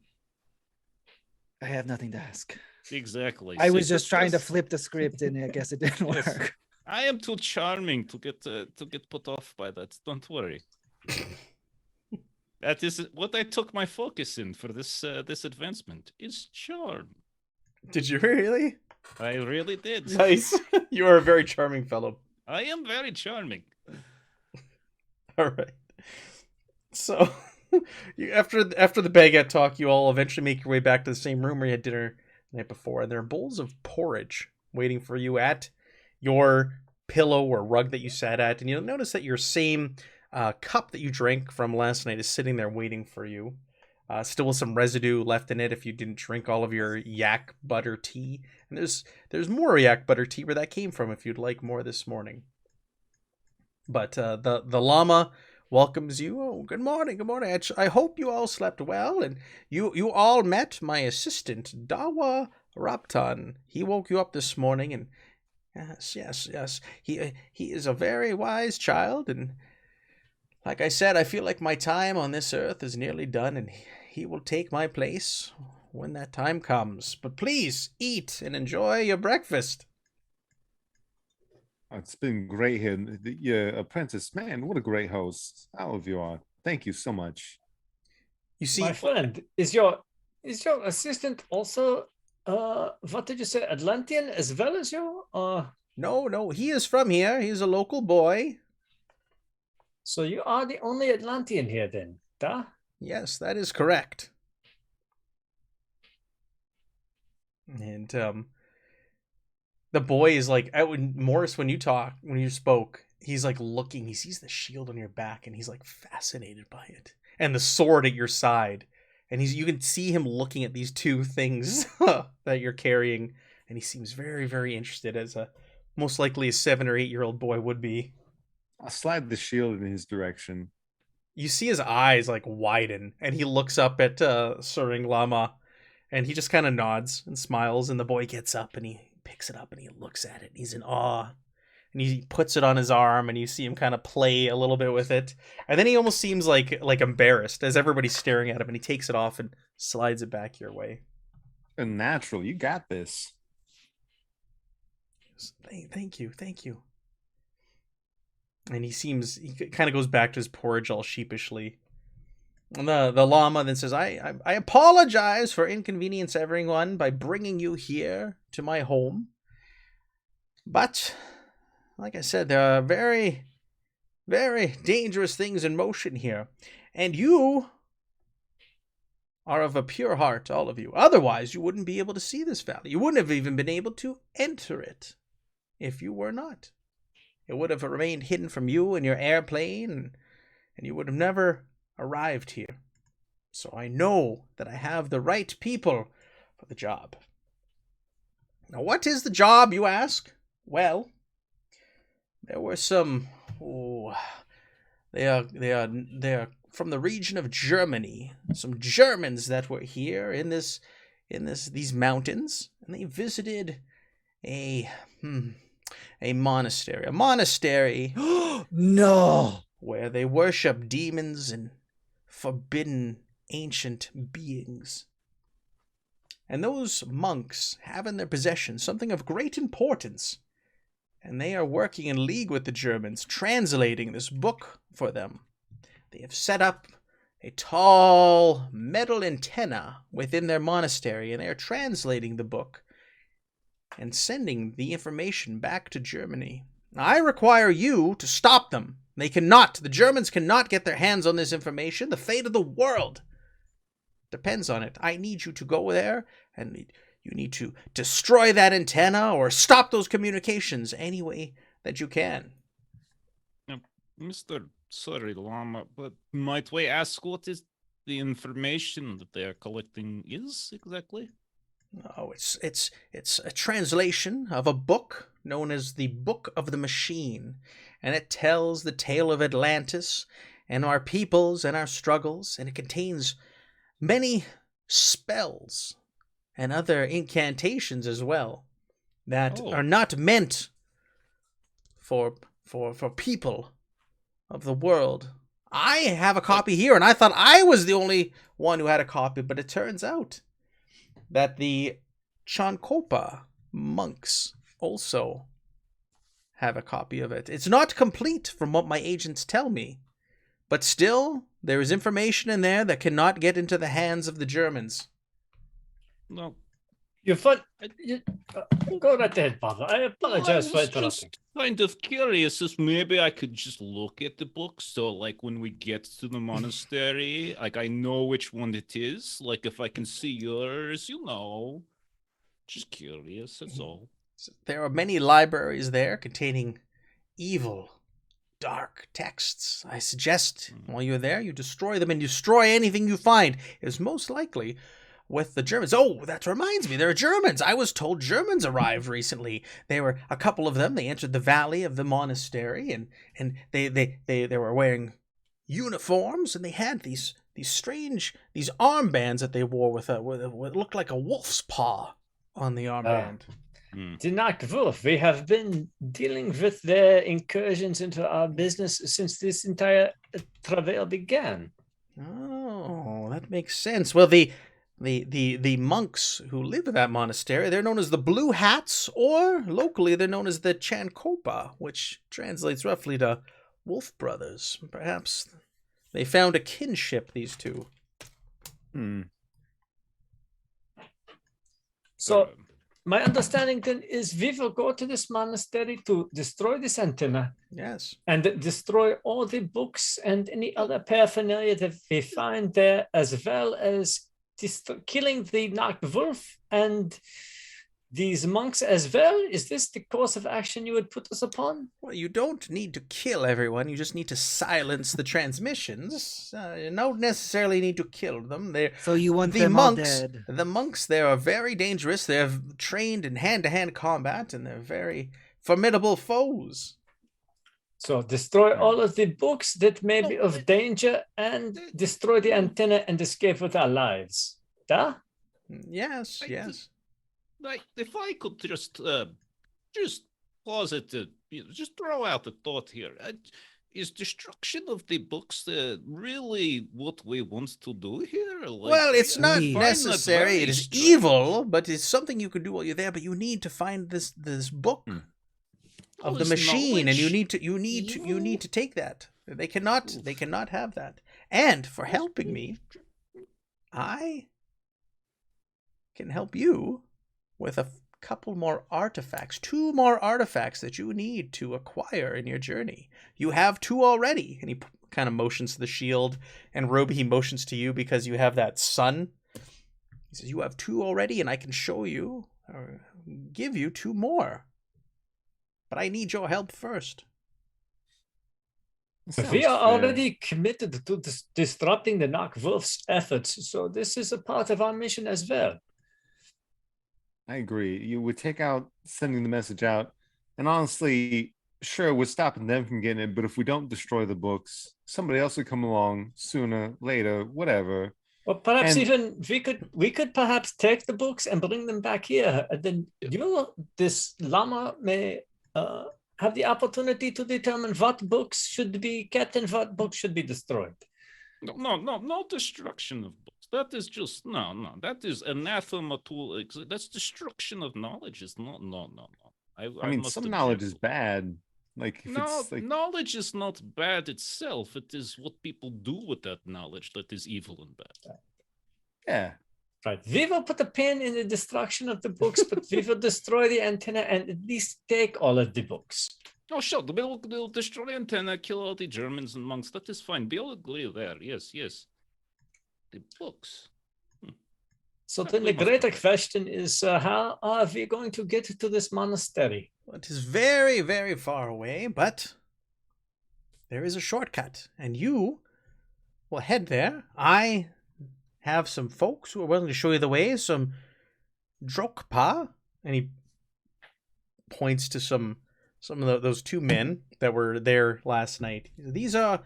I have nothing to ask. Exactly. I was See, just trying to this- flip the script, and I guess it didn't Yes. work. I am too charming to get put off by that. Don't worry. That is what I took my focus in for this advancement is charm. Did you really? I really did. Nice. You are a very charming fellow. I am very charming. All right. So, after the baguette talk, you all eventually make your way back to the same room where you had dinner the night before, and there are bowls of porridge waiting for you at your pillow or rug that you sat at, and you'll notice that your same cup that you drank from last night is sitting there waiting for you. Still with some residue left in it if you didn't drink all of your yak butter tea. And there's more yak butter tea where that came from if you'd like more this morning. But the llama welcomes you. Oh, good morning, good morning. I hope you all slept well, and you all met my assistant, Dawa Raptan. He woke you up this morning, and yes. He is a very wise child, and like I said, I feel like my time on this earth is nearly done, and he will take my place when that time comes. But please, eat and enjoy your breakfast. It's been great here. Your apprentice, man, what a great host. All of you are. Thank you so much. You see, My friend, is your assistant also what did you say, Atlantean as well as you? no, he is from here. He's a local boy. So you are the only Atlantean here then, duh? Yes, that is correct. And the boy is like, Morris, when you spoke, he's like looking, he sees the shield on your back and he's like fascinated by it. And the sword at your side. And you can see him looking at these two things that you're carrying. And he seems very, very interested, as most likely a 7 or 8 year old boy would be. I'll slide the shield in his direction. You see his eyes like widen, and he looks up at Suring Lama, and he just kind of nods and smiles. And the boy gets up and he picks it up and he looks at it. He's in awe, and he puts it on his arm, and you see him kind of play a little bit with it. And then he almost seems like embarrassed as everybody's staring at him, and he takes it off and slides it back your way. Natural, you got this. Thank you. And he kind of goes back to his porridge all sheepishly. And the llama then says, I apologize for inconvenience everyone by bringing you here to my home. But, like I said, there are very, very dangerous things in motion here. And you are of a pure heart, all of you. Otherwise, you wouldn't be able to see this valley. You wouldn't have even been able to enter it if you were not. It would have remained hidden from you and your airplane, and you would have never arrived here. So I know that I have the right people for the job. Now, what is the job, you ask? Well, there were some... They are from the region of Germany. Some Germans that were here in these mountains, and they visited a monastery. A monastery No. where they worship demons and forbidden ancient beings. And those monks have in their possession something of great importance, and they are working in league with the Germans, translating this book for them. They have set up a tall metal antenna within their monastery, and they are translating the book and sending the information back to Germany. I require you to stop them. The Germans cannot get their hands on this information. The fate of the world depends on it. I need you to go there, and you need to destroy that antenna or stop those communications any way that you can. Mr. Sorry, Llama, but might we ask what is the information that they are collecting is exactly? Oh, it's a translation of a book known as the Book of the Machine, and it tells the tale of Atlantis and our peoples and our struggles, and it contains many spells and other incantations as well that are not meant for people of the world. I have a copy here, and I thought I was the only one who had a copy, but it turns out that the Chankopa monks also have a copy of it. It's not complete from what my agents tell me, but still, there is information in there that cannot get into the hands of the Germans. No. You're fun. Go right ahead, Father. I apologize for interrupting. Kind of curious if maybe I could just look at the book, so like when we get to the monastery, like I know which one it is. Like if I can see yours, just curious, that's all. There are many libraries there containing evil, dark texts. I suggest while you're there, you destroy them and destroy anything you find. It is most likely with the Germans. Oh, that reminds me, there are Germans. I was told Germans arrived recently. There were a couple of them. They entered the valley of the monastery, and they were wearing uniforms, and they had these strange armbands that they wore with what looked like a wolf's paw on the armband. The Wolf, we have been dealing with their incursions into our business since this entire travail began. Oh, that makes sense. Well, the monks who live in that monastery, they're known as the Blue Hats, or locally they're known as the Chankopa, which translates roughly to Wolf Brothers. Perhaps they found a kinship, these two. So, my understanding then is we will go to this monastery to destroy this antenna Yes. and destroy all the books and any other paraphernalia that we find there, as well as killing the knocked wolf and these monks as well. Is this the course of action you would put us upon? Well, you don't need to kill everyone. You just need to silence the transmissions. You don't necessarily need to kill them. So you want The them all monks, dead? the monks there are very dangerous. They're trained in hand-to-hand combat, and they're very formidable foes. So destroy all of the books that may be of danger and destroy the antenna and escape with our lives. Da? Yes, yes. Like, if I could just posit it, just throw out a thought here. Is destruction of the books really what we want to do here? Like, Well, it's not I find that necessary. very It is strange. evil, but it's something you can do while you're there. But you need to find this book of the is machine, and you knowledge need to take that. They cannot have that. And for helping me, I can help you with a couple more artifacts, 2 more artifacts that you need to acquire in your journey. You have 2 already. And he kind of motions to the shield, and Roby, he motions to you because you have that sun. He says, you have 2 already, and I can show you, or give you 2 more. But I need your help first. We are already committed to disrupting the Knock-Wolf's efforts, so this is a part of our mission as well. I agree. You would take out sending the message out, and honestly, sure, we're stopping them from getting it. But if we don't destroy the books, somebody else would come along sooner, later, whatever. Or perhaps And- even we could perhaps take the books and bring them back here, and then this llama may have the opportunity to determine what books should be kept and what books should be destroyed. No destruction of books. That is just no. That is anathema to. That's destruction of knowledge. Is no. I mean, must some object. knowledge is bad. Like, if No, it's like, knowledge is not bad itself. It is what people do with that knowledge that is evil and bad. yeah, Right. We will put a pin in the destruction of the books, but we will destroy the antenna and at least take all of the books. Oh, sure. We'll destroy the antenna, kill all the Germans and monks. That is fine. We'll agree there. Yes. The books. So Yeah, then we the must greater protect. question is, how are we going to get to this monastery? Well, it is very, very far away, but there is a shortcut, and you will head there. I have some folks who are willing to show you the way, some Drokpa, and he points to some of those 2 men that were there last night. These are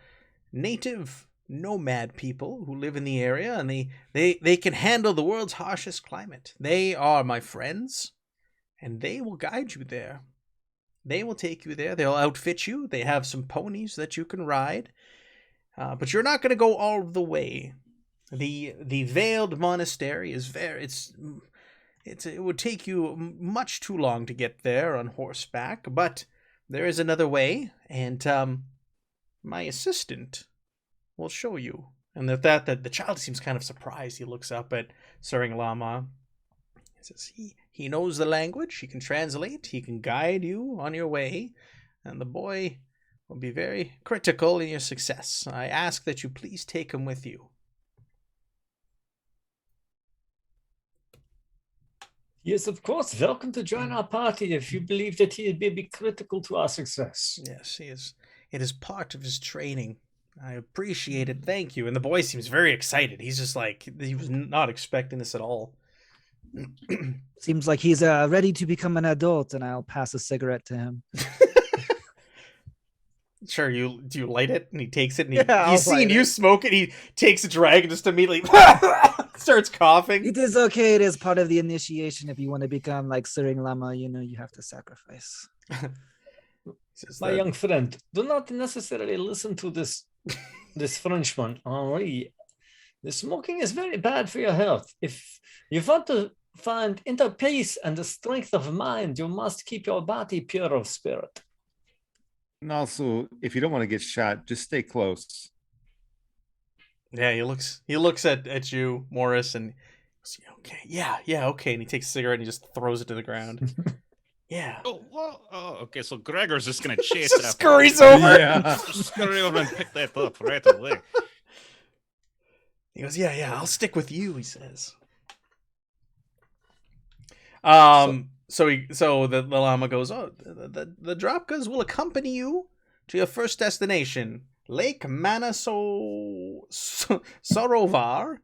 native nomad people who live in the area, and they can handle the world's harshest climate. They are my friends, and they will guide you there. They will take you there. They'll outfit you. They have some ponies that you can ride, but you're not going to go all the way. The Veiled Monastery is it would take you much too long to get there on horseback, but there is another way, and my assistant will show you. And that the child seems kind of surprised. He looks up at Suring Lama. He says he knows the language, he can translate, he can guide you on your way, and the boy will be very critical in your success. I ask that you please take him with you. Yes, of course. Welcome to join our party if you believe that he would be critical to our success. Yes, he is. It is part of his training. I appreciate it. Thank you. And the boy seems very excited. He's just like, he was not expecting this at all. Seems like he's ready to become an adult, and I'll pass a cigarette to him. Sure, do you light it? And he takes it, and Yeah, I'll he's seen light you it. smoke it. He takes a drag and just immediately starts coughing. It is okay. It is part of the initiation. If you want to become like Suring Lama, you have to sacrifice. Says My that- young friend, do not necessarily listen to this Frenchman, Henri. The smoking is very bad for your health. If you want to find inner peace and the strength of mind, you must keep your body pure of spirit. and also, if you don't want to get shot, just stay close. Yeah, he looks at you, Morris, and Yeah, okay. And he takes a cigarette and he just throws it to the ground. Yeah. Okay, so Gregor's just gonna chase Just after scurries it. over. Yeah. Just scurry over and pick that up right away. He goes, yeah, I'll stick with you, he says. So the llama goes, oh, the Dropkas will accompany you to your first destination, Lake Manasarovar.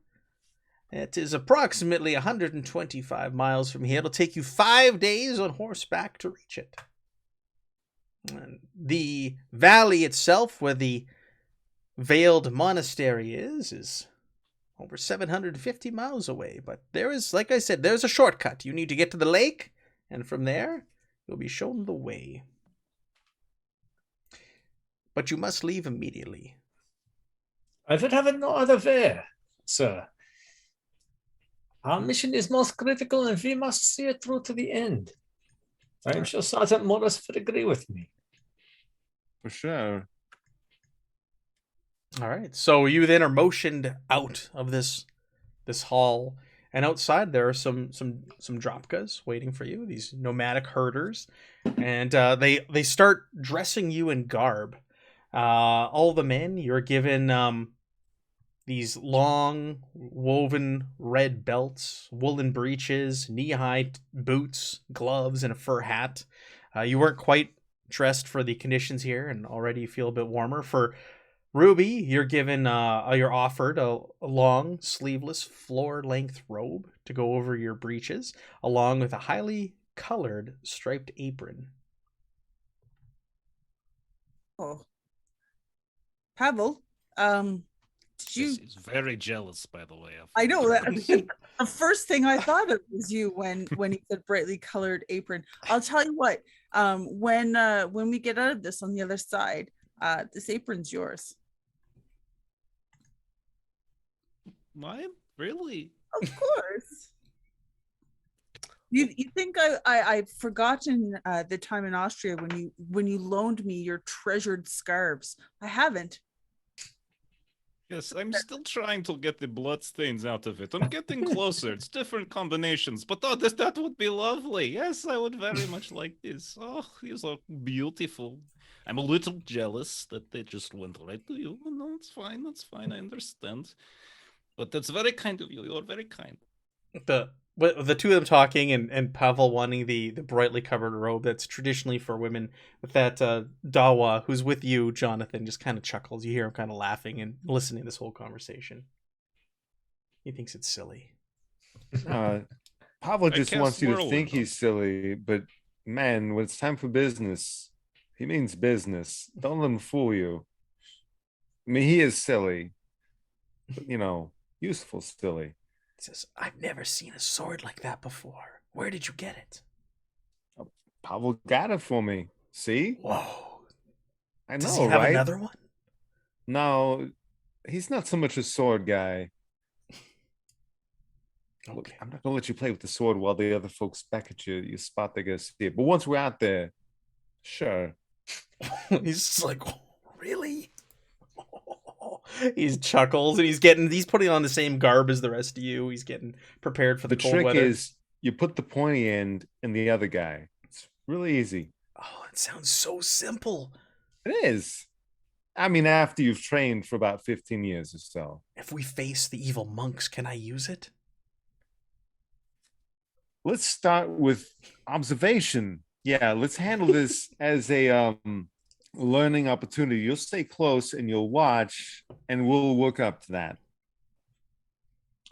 It is approximately 125 miles from here. It'll take you 5 days on horseback to reach it. And the valley itself, where the Veiled Monastery is over 750 miles away. But there is, like I said, there's a shortcut. You need to get to the lake, and from there, you'll be shown the way. But you must leave immediately. I would have it no other way, sir. Our mission is most critical and we must see it through to the end. I'm sure Sergeant Morris would agree with me. For sure. All right. So you then are motioned out of this hall, and outside there are some dropkas waiting for you. These nomadic herders, and they start dressing you in garb. All the men, you're given these long woven red belts, woolen breeches, knee-high boots, gloves, and a fur hat. You weren't quite dressed for the conditions here, and already you feel a bit warmer. For Ruby, you're offered a long, sleeveless, floor-length robe to go over your breeches, along with a highly colored striped apron. Oh, Pavel, did you? He's very jealous, by the way. I know that the first thing I thought of was you when he said brightly colored apron. I'll tell you what. When we get out of this on the other side, this apron's yours. Why? Really? Of course. You think I've forgotten the time in Austria when you loaned me your treasured scarves? I haven't. Yes, I'm still trying to get the bloodstains out of it. I'm getting closer. It's different combinations, but that would be lovely. Yes, I would very much like this. Oh, these are beautiful. I'm a little jealous that they just went right to you. No, it's fine. That's fine. I understand. But that's very kind of you. You're very kind. The two of them talking, and Pavel wanting the brightly covered robe that's traditionally for women, with that Dawa who's with you, Jonathan, just kind of chuckles. You hear him kind of laughing and listening to this whole conversation. He thinks it's silly. Pavel just wants you to whirlwind, think though. he's silly, but man, when it's time for business, he means business. Don't let him fool you. I mean, he is silly, but useful silly. He says, I've never seen a sword like that before. Where did you get it? Pavel got it for me. See? Whoa. I Does know, he have right? another one? No, he's not so much a sword guy. Look, Okay. I'm not gonna let you play with the sword while the other folks back at you spot they're gonna see it. But once we're out there, sure. He's just like, oh, really? He chuckles, and he's putting on the same garb as the rest of you. He's getting prepared for the cold trick weather. is you put the pointy end in the other guy. It's really easy. Oh, it sounds so simple. It is. I mean, after you've trained for about 15 years or so. If we face the evil monks, can I use it? Let's start with observation. Yeah, let's handle this as a learning opportunity. You'll stay close and you'll watch, and we'll work up to that.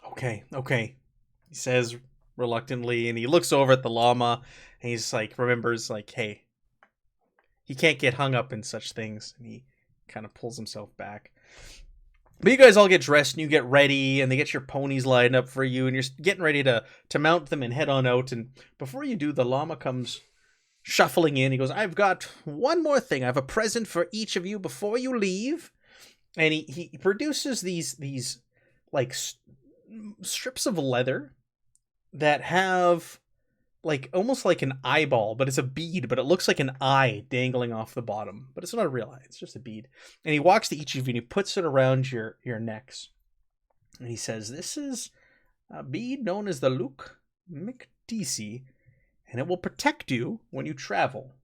Okay. He says reluctantly, and he looks over at the llama, and he's like, remembers, like, hey, he can't get hung up in such things, and he kind of pulls himself back. But you guys all get dressed and you get ready, and they get your ponies lined up for you, and you're getting ready to mount them and head on out. And before you do, the llama comes shuffling in. He goes, I've got one more thing. I have a present for each of you before you leave. And he produces these like strips of leather that have like almost like an eyeball, but it's a bead, but it looks like an eye dangling off the bottom, but it's not a real eye. It's just a bead. And he walks to each of you and he puts it around your necks. And he says, this is A bead known as the Luke McTC, and it will protect you when you travel.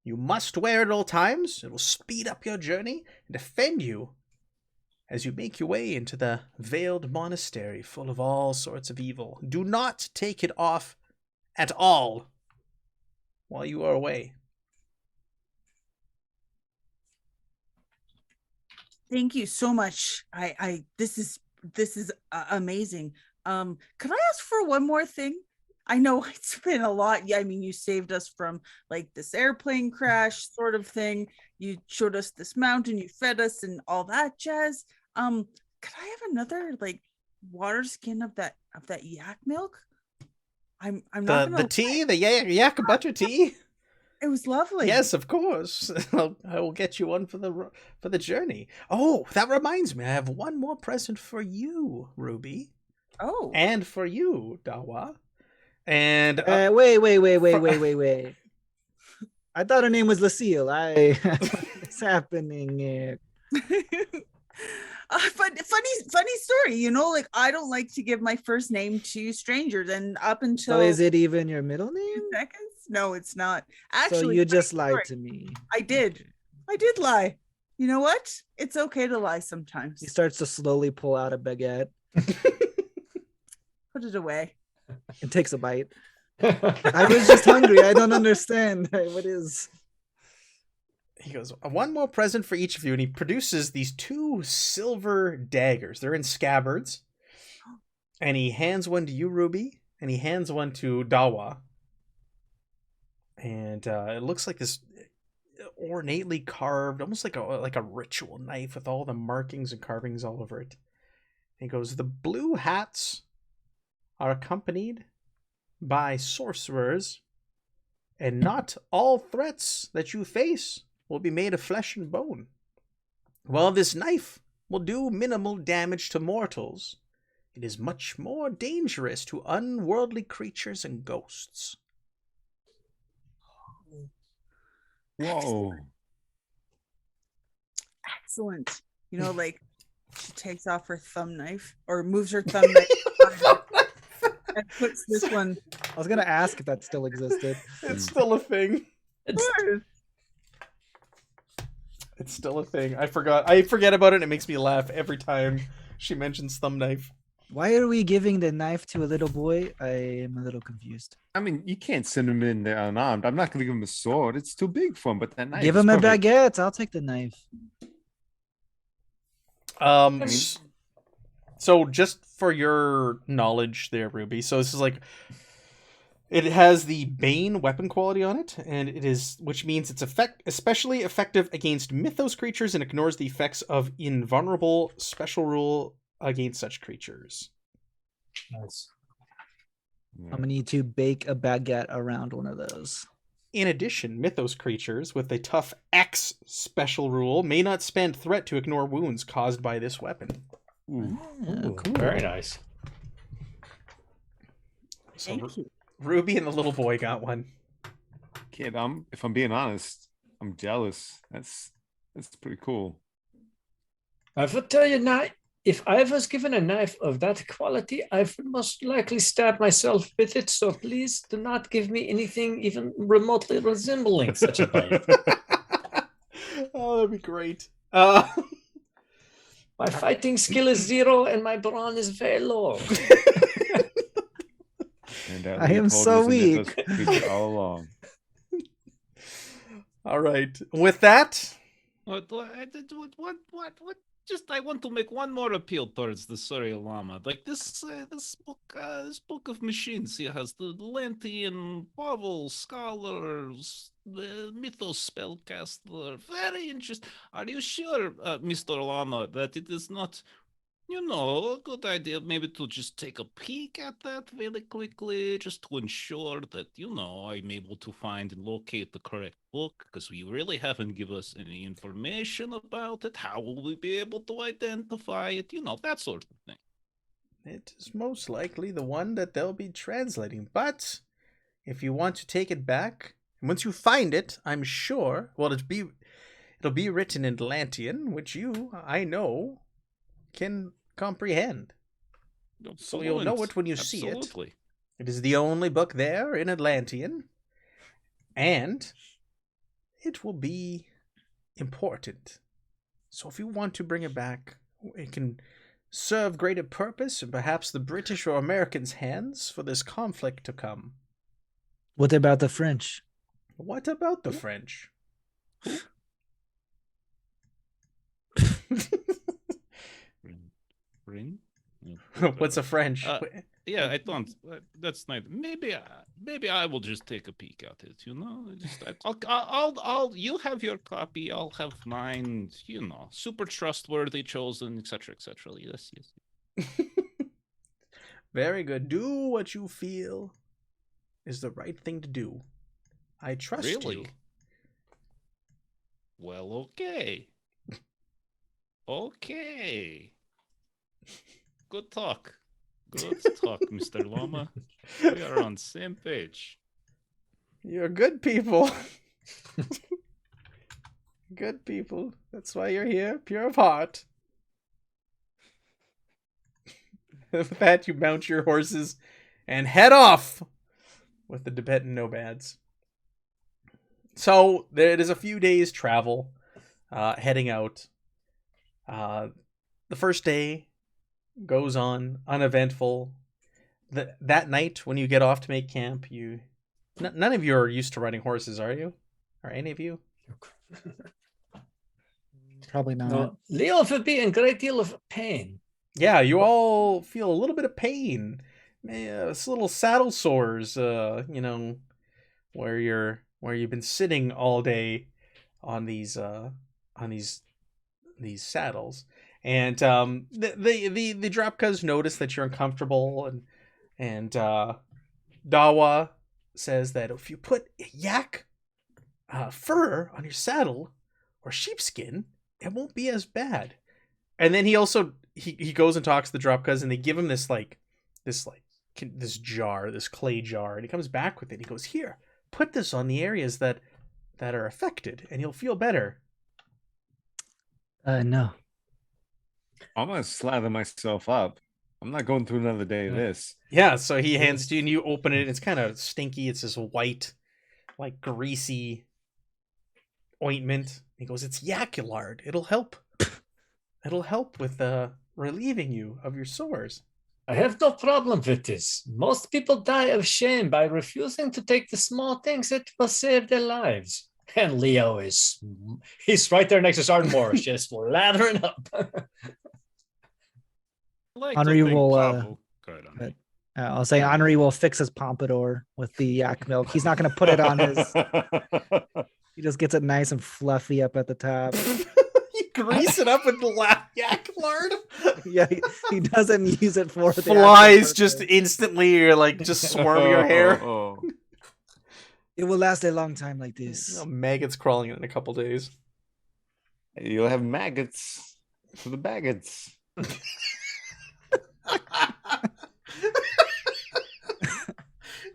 You must wear it at all times. It will speed up your journey and defend you as you make your way into the veiled monastery full of all sorts of evil. Do not take it off at all while you are away. Thank you so much. This is amazing. Could I ask for one more thing? I know it's been a lot. Yeah, I mean, you saved us from like this airplane crash sort of thing. You showed us this mountain, you fed us and all that jazz. Could I have another like water skin of that yak milk? I'm not gonna the tea, the yak butter tea. It was lovely. Yes, of course. I will get you one for the journey. Oh, that reminds me. I have one more present for you, Ruby. Oh. And for you, Dawa. And wait. I thought her name was Lucille. What's happening here? Funny story, you know, like I don't like to give my first name to strangers, and up until So is it even your middle name? seconds? No, it's not. Actually, So you just funny lied story. to me. I did lie. You know what? It's okay to lie sometimes. He starts to slowly pull out a baguette Put it away. and takes a bite. I was just hungry. I don't understand. What is? He goes, one more present for each of you, and he produces these 2 silver daggers. They're in scabbards. And he hands one to you, Ruby, and he hands one to Dawa. And it looks like this ornately carved, almost like a ritual knife with all the markings and carvings all over it. And he goes, the blue hats are accompanied by sorcerers, and not all threats that you face will be made of flesh and bone. While this knife will do minimal damage to mortals, it is much more dangerous to unworldly creatures and ghosts. Whoa. Excellent. You know, like she takes off her thumb knife or moves her thumb knife and puts this one. I was gonna ask if that still existed. It's still a thing. It's It's still a thing. I forget about it, and it makes me laugh every time she mentions thumb knife. Why are we giving the knife to a little boy? I am a little confused. I mean, you can't send him in there unarmed. I'm not going to give him a sword. It's too big for him. But that knife Give is him a perfect. baguette. I'll take the knife. So just for your knowledge there, Ruby, so this is like, it has the Bane weapon quality on it, and which means it's especially effective against mythos creatures and ignores the effects of invulnerable special rule against such creatures. Nice. I'm gonna need to bake a baguette around one of those. In addition, mythos creatures with a tough X special rule may not spend threat to ignore wounds caused by this weapon. Ooh. Ooh, cool. Very nice. So Thank you. Ruby and the little boy got one. Kid, if I'm being honest, I'm jealous. That's pretty cool. I will tell you now, if I was given a knife of that quality, I would most likely stab myself with it. So please do not give me anything even remotely resembling such a knife. Oh, that'd be great. My fighting skill is 0 and my brawn is very low. And I am so weak. All along. All right. With that, What? Just I want to make one more appeal towards the Surrey Lama. Like this book of machines here has the Atlantean Marvel scholars, the Mythos spellcaster. Very interesting. Are you sure, Mr. Lama, that it is not, a good idea maybe to just take a peek at that really quickly, just to ensure that, I'm able to find and locate the correct book, because we really haven't given us any information about it. How will we be able to identify it? That sort of thing. it is most likely the one that they'll be translating. But if you want to take it back, and once you find it, I'm sure, well, it'll be written in Atlantean, which I know, can comprehend. So you'll know Fluent. it when you see it. Absolutely. It is the only book there in Atlantean, and it will be important. So if you want to bring it back, it can serve greater purpose in perhaps the British or Americans' hands for this conflict to come. What about the French? What about the French? Ring? What's a French? Yeah, I don't. That's not. Maybe I will just take a peek at it. I'll. You have your copy. I'll have mine. Super trustworthy, chosen, etc., etc. Yes. Very good. Do what you feel is the right thing to do. I trust Really? you. Well, okay. Okay. Good talk. Good talk, Mr. Loma. We are on the same page. You're good people. Good people. That's why you're here, pure of heart. With that, you mount your horses and head off with the Tibetan nomads. So it is a few days' travel, heading out. The first day goes on uneventful. That night, when you get off to make camp, none of you are used to riding horses, are you? Are any of you? Probably not. No, Leo would be in a great deal of pain. Yeah, you all feel a little bit of pain. It's little saddle sores, where you've been sitting all day on these saddles. And the Dropkas notice that you're uncomfortable, and Dawa says that if you put yak fur on your saddle or sheepskin, it won't be as bad. And then he also he goes and talks to the Dropkas, and they give him this jar, this clay jar, and he comes back with it. He goes, "Here, put this on the areas that are affected, and you'll feel better." No. I'm gonna slather myself up. I'm not going through another day of this. Yeah, so he hands it to you, and you open it. It's kind of stinky. It's this white, like greasy ointment. He goes, "It's yakulard. It'll help. It'll help with relieving you of your sores." I have no problem with this. Most people die of shame by refusing to take the small things that will save their lives. And Leo he's right there next to Sergeant Morris, just lathering up. Henri will. Go ahead, Henri. I'll say Henri will fix his pompadour with the yak milk. He's not going to put it on his. He just gets it nice and fluffy up at the top. You grease it up with the yak lard. Yeah, he doesn't use it for the flies. Just instantly, you're like just swarm your hair. It will last a long time like this. Maggots crawling in a couple days. You'll have maggots for the baggots.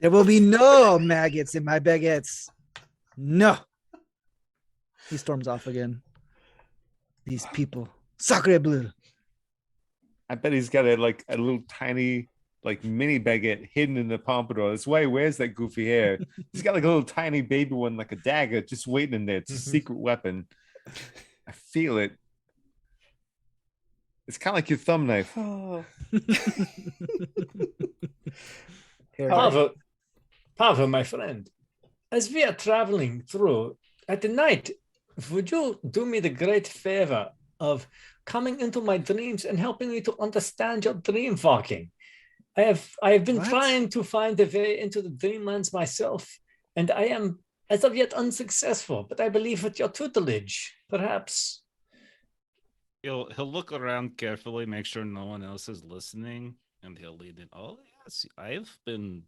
There will be no maggots in my baguettes. No. He storms off again. These people. Sacre bleu. I bet he's got a little tiny, mini baguette hidden in the pompadour. That's why he wears that goofy hair. He's got a little tiny baby one, like a dagger, just waiting in there. It's a secret weapon. I feel it. It's kind of like your thumb knife. Pavel, my friend, as we are traveling through at the night, would you do me the great favor of coming into my dreams and helping me to understand your dream walking? I have been trying to find a way into the dreamlands myself, and I am as of yet unsuccessful, but I believe with your tutelage, perhaps. He'll look around carefully, make sure no one else is listening, and he'll lead in. Oh, yes, I've been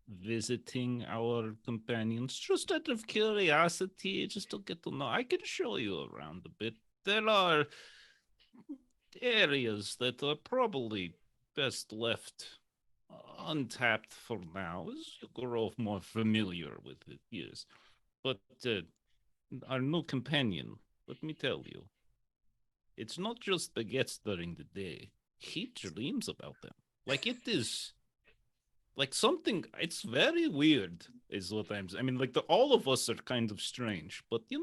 visiting our companions just out of curiosity, just to get to know. I can show you around a bit. There are areas that are probably best left untapped for now as you grow more familiar with it, yes. But our new companion, let me tell you, it's not just baguettes during the day. he dreams about them. Like it is like something. It's very weird, is what I mean, like all of us are kind of strange, but he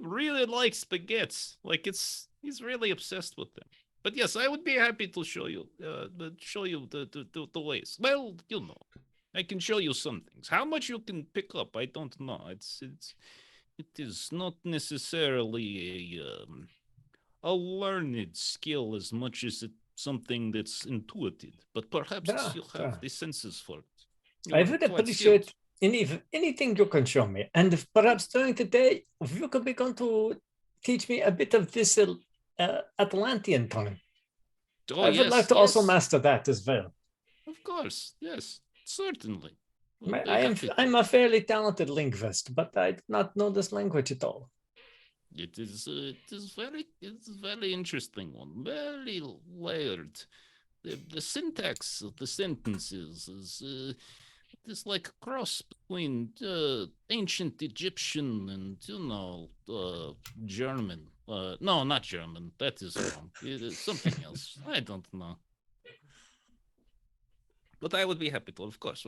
really likes baguettes. Like he's really obsessed with them. But yes, I would be happy to show you the ways. Well, I can show you some things. How much you can pick up, I don't know. It is not necessarily a learned skill as much as it's something that's intuitive. But perhaps you have the senses for it. I would appreciate anything you can show me. And if perhaps during the day, if you could begin to teach me a bit of this Atlantean tongue. Oh, I would like to also master that as well. Of course, yes, certainly. I'm a fairly talented linguist, but I do not know this language at all. It is very interesting one, very layered. The syntax of the sentences is like a cross between ancient Egyptian and German. No, not German. That is wrong. It is something else. I don't know. But I would be happy to, of course.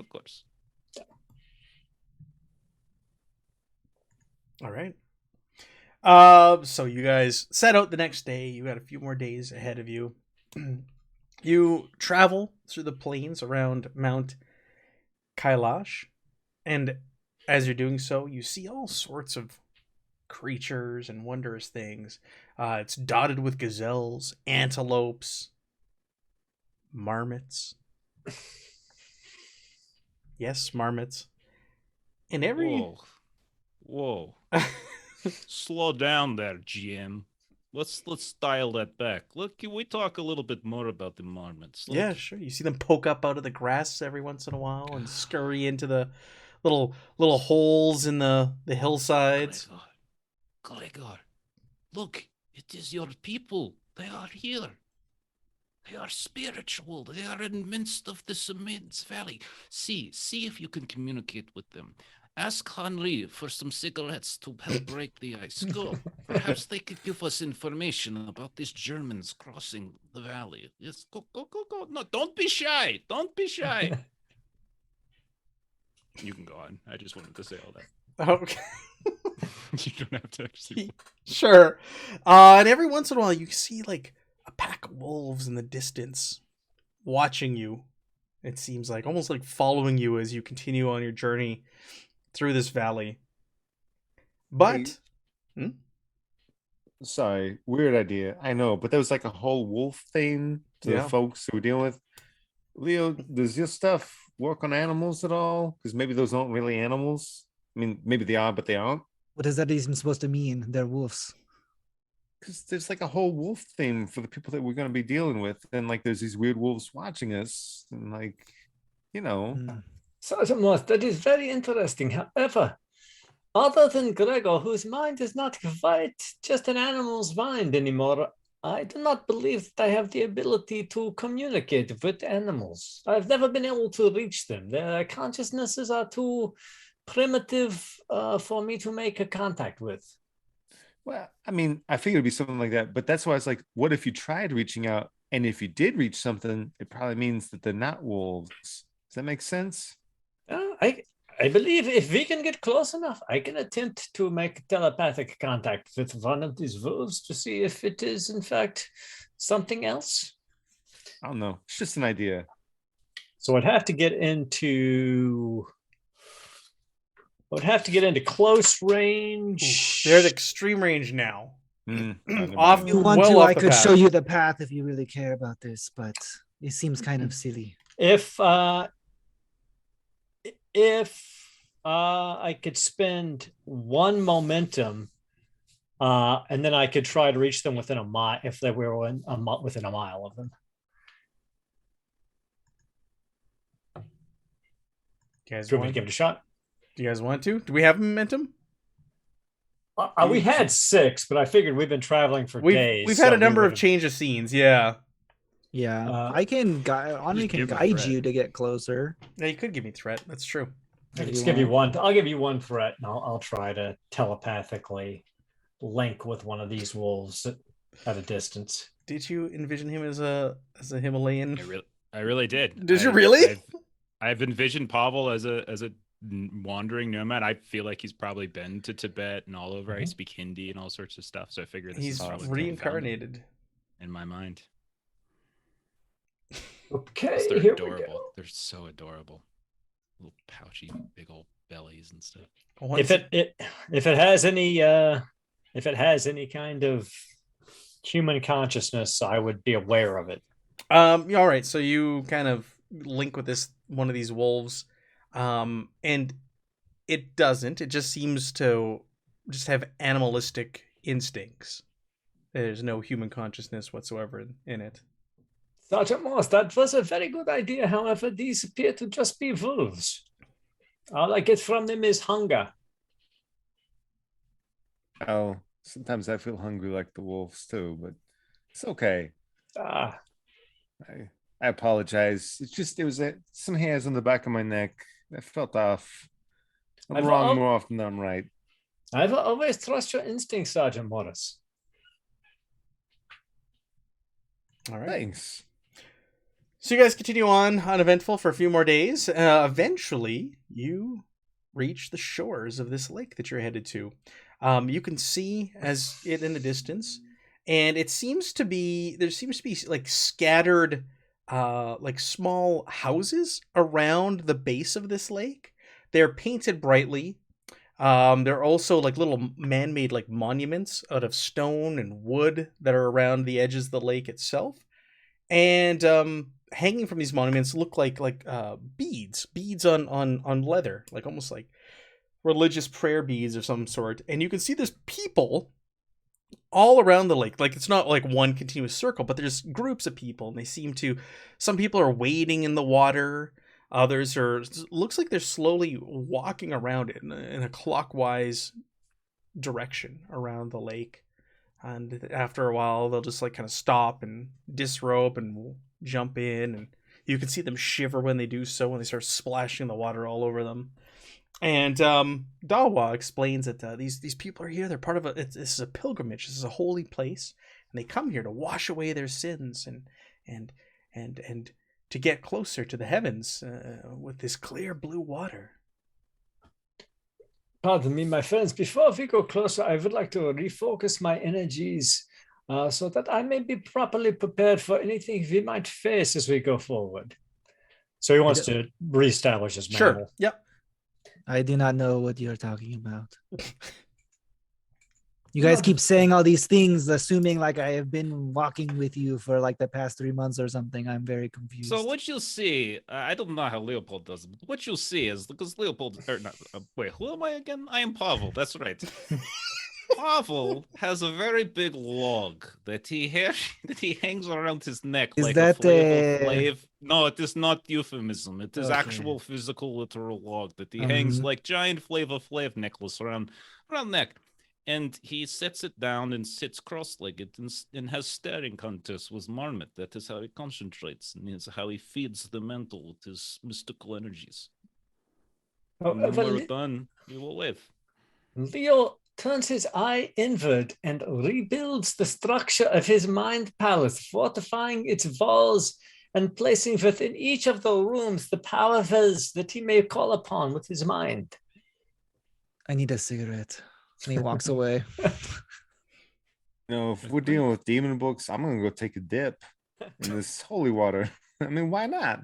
All right. So you guys set out the next day. You got a few more days ahead of you. You travel through the plains around Mount Kailash, and as you're doing so, you see all sorts of creatures and wondrous things. It's dotted with gazelles, antelopes, marmots. Yes, marmots. And every Whoa. Slow down there, GM. Let's dial that back. Look, can we talk a little bit more about the marmots? Yeah, sure. You see them poke up out of the grass every once in a while and scurry into the little holes in the hillsides. Gregor, look, it is your people. They are here. They are spiritual. They are in the midst of this immense valley. See if you can communicate with them. Ask Henri for some cigarettes to help break the ice. Go. Perhaps they could give us information about these Germans crossing the valley. Yes, go. No, don't be shy. You can go on. I just wanted to say all that. Okay. You don't have to actually. Sure. And every once in a while, you see like a pack of wolves in the distance watching you. It seems like almost like following you as you continue on your journey through this valley. But sorry, weird idea. I know, but there was like a whole wolf thing to the folks who we're dealing with. Leo, does your stuff work on animals at all? Because maybe those aren't really animals. I mean, maybe they are, but they aren't. What is that even supposed to mean? They're wolves. Because there's like a whole wolf thing for the people that we're going to be dealing with, and like there's these weird wolves watching us, and like, Certainly, that is very interesting. However, other than Gregor, whose mind is not quite just an animal's mind anymore, I do not believe that I have the ability to communicate with animals. I've never been able to reach them. Their consciousnesses are too primitive for me to make a contact with. Well, I mean, I figured it'd be something like that, but that's why I was like, what if you tried reaching out, and if you did reach something, it probably means that they're not wolves. Does that make sense? I believe if we can get close enough, I can attempt to make telepathic contact with one of these wolves to see if it is, in fact, something else. I don't know. It's just an idea. So I'd have to get into close range. They're at extreme range now. Off you want well to, I could show you the path if you really care about this, but it seems kind of silly. If I could spend one momentum, and then I could try to reach them within a mile if they were within a mile of them. Do you guys want to give it a shot? Do you guys want to? Do we have momentum? We had 6, but I figured we've been traveling for days. We've had a number of change of scenes. Yeah. I can Henri can guide you to get closer. Yeah, you could give me threat. That's true. I can just give you one. I'll give you one threat, and I'll try to telepathically link with one of these wolves. at a distance. Did you envision him as a Himalayan? I really did. Did you really? I've envisioned Pavel as a wandering nomad. I feel like he's probably been to Tibet and all over. I speak Hindi and all sorts of stuff. So I figure this He's is probably reincarnated in my mind. Okay, They're here adorable. we go. They're so adorable. Little pouchy, big old bellies and stuff. If it has any kind of human consciousness, I would be aware of it. All right. So you kind of link with one of these wolves, and it doesn't. It just seems to just have animalistic instincts. There's no human consciousness whatsoever in it. Sergeant Moss, that was a very good idea. However, these appear to just be wolves. All I get from them is hunger. Oh, sometimes I feel hungry like the wolves too, but it's okay. I apologize. It's just there was some hairs on the back of my neck. I felt off. I'm wrong more often than I'm right. I've always trust your instincts, Sergeant Morris. All right. Thanks. So you guys continue on uneventful for a few more days. Eventually, you reach the shores of this lake that you're headed to. You can see as it in the distance, and there seems to be like scattered, like small houses around the base of this lake. They're painted brightly. They're also like little man-made like monuments out of stone and wood that are around the edges of the lake itself. And hanging from these monuments look like beads on leather, like almost like religious prayer beads of some sort. And you can see there's people all around the lake. Like it's not like one continuous circle, but there's groups of people, and some people are wading in the water. Others looks like they're slowly walking around it in a clockwise direction around the lake. And after a while, they'll just like kind of stop and disrobe and jump in, and you can see them shiver when they do so, when they start splashing the water all over them. And Dawa explains that these people are here. They're part of this is a pilgrimage. This is a holy place, and they come here to wash away their sins and to get closer to the heavens with this clear blue water. Pardon me, my friends. Before we go closer, I would like to refocus my energies so that I may be properly prepared for anything we might face as we go forward. So he wants to reestablish his Sure. manual. Yep. I do not know what you're talking about. You guys keep saying all these things, assuming like I have been walking with you for like the past 3 months or something. I'm very confused. So what you'll see, I don't know how Leopold does it, but what you'll see is, because Leopold, or not, wait, who am I again? I am Pavel, that's right. Pavel has a very big log that he hangs around his neck. Is like that a Flav. No, it is not euphemism. It is Okay. actual physical literal log that he hangs like giant Flava Flav necklace around neck. And he sets it down and sits cross-legged and has staring contests with Marmot. That is how he concentrates, and it's how he feeds the mental with his mystical energies. And when we're done, we will live. Leo turns his eye inward and rebuilds the structure of his mind palace, fortifying its walls and placing within each of the rooms the powers that he may call upon with his mind. I need a cigarette. And he walks away. If we're dealing with demon books, I'm gonna go take a dip in this holy water. I mean, why not?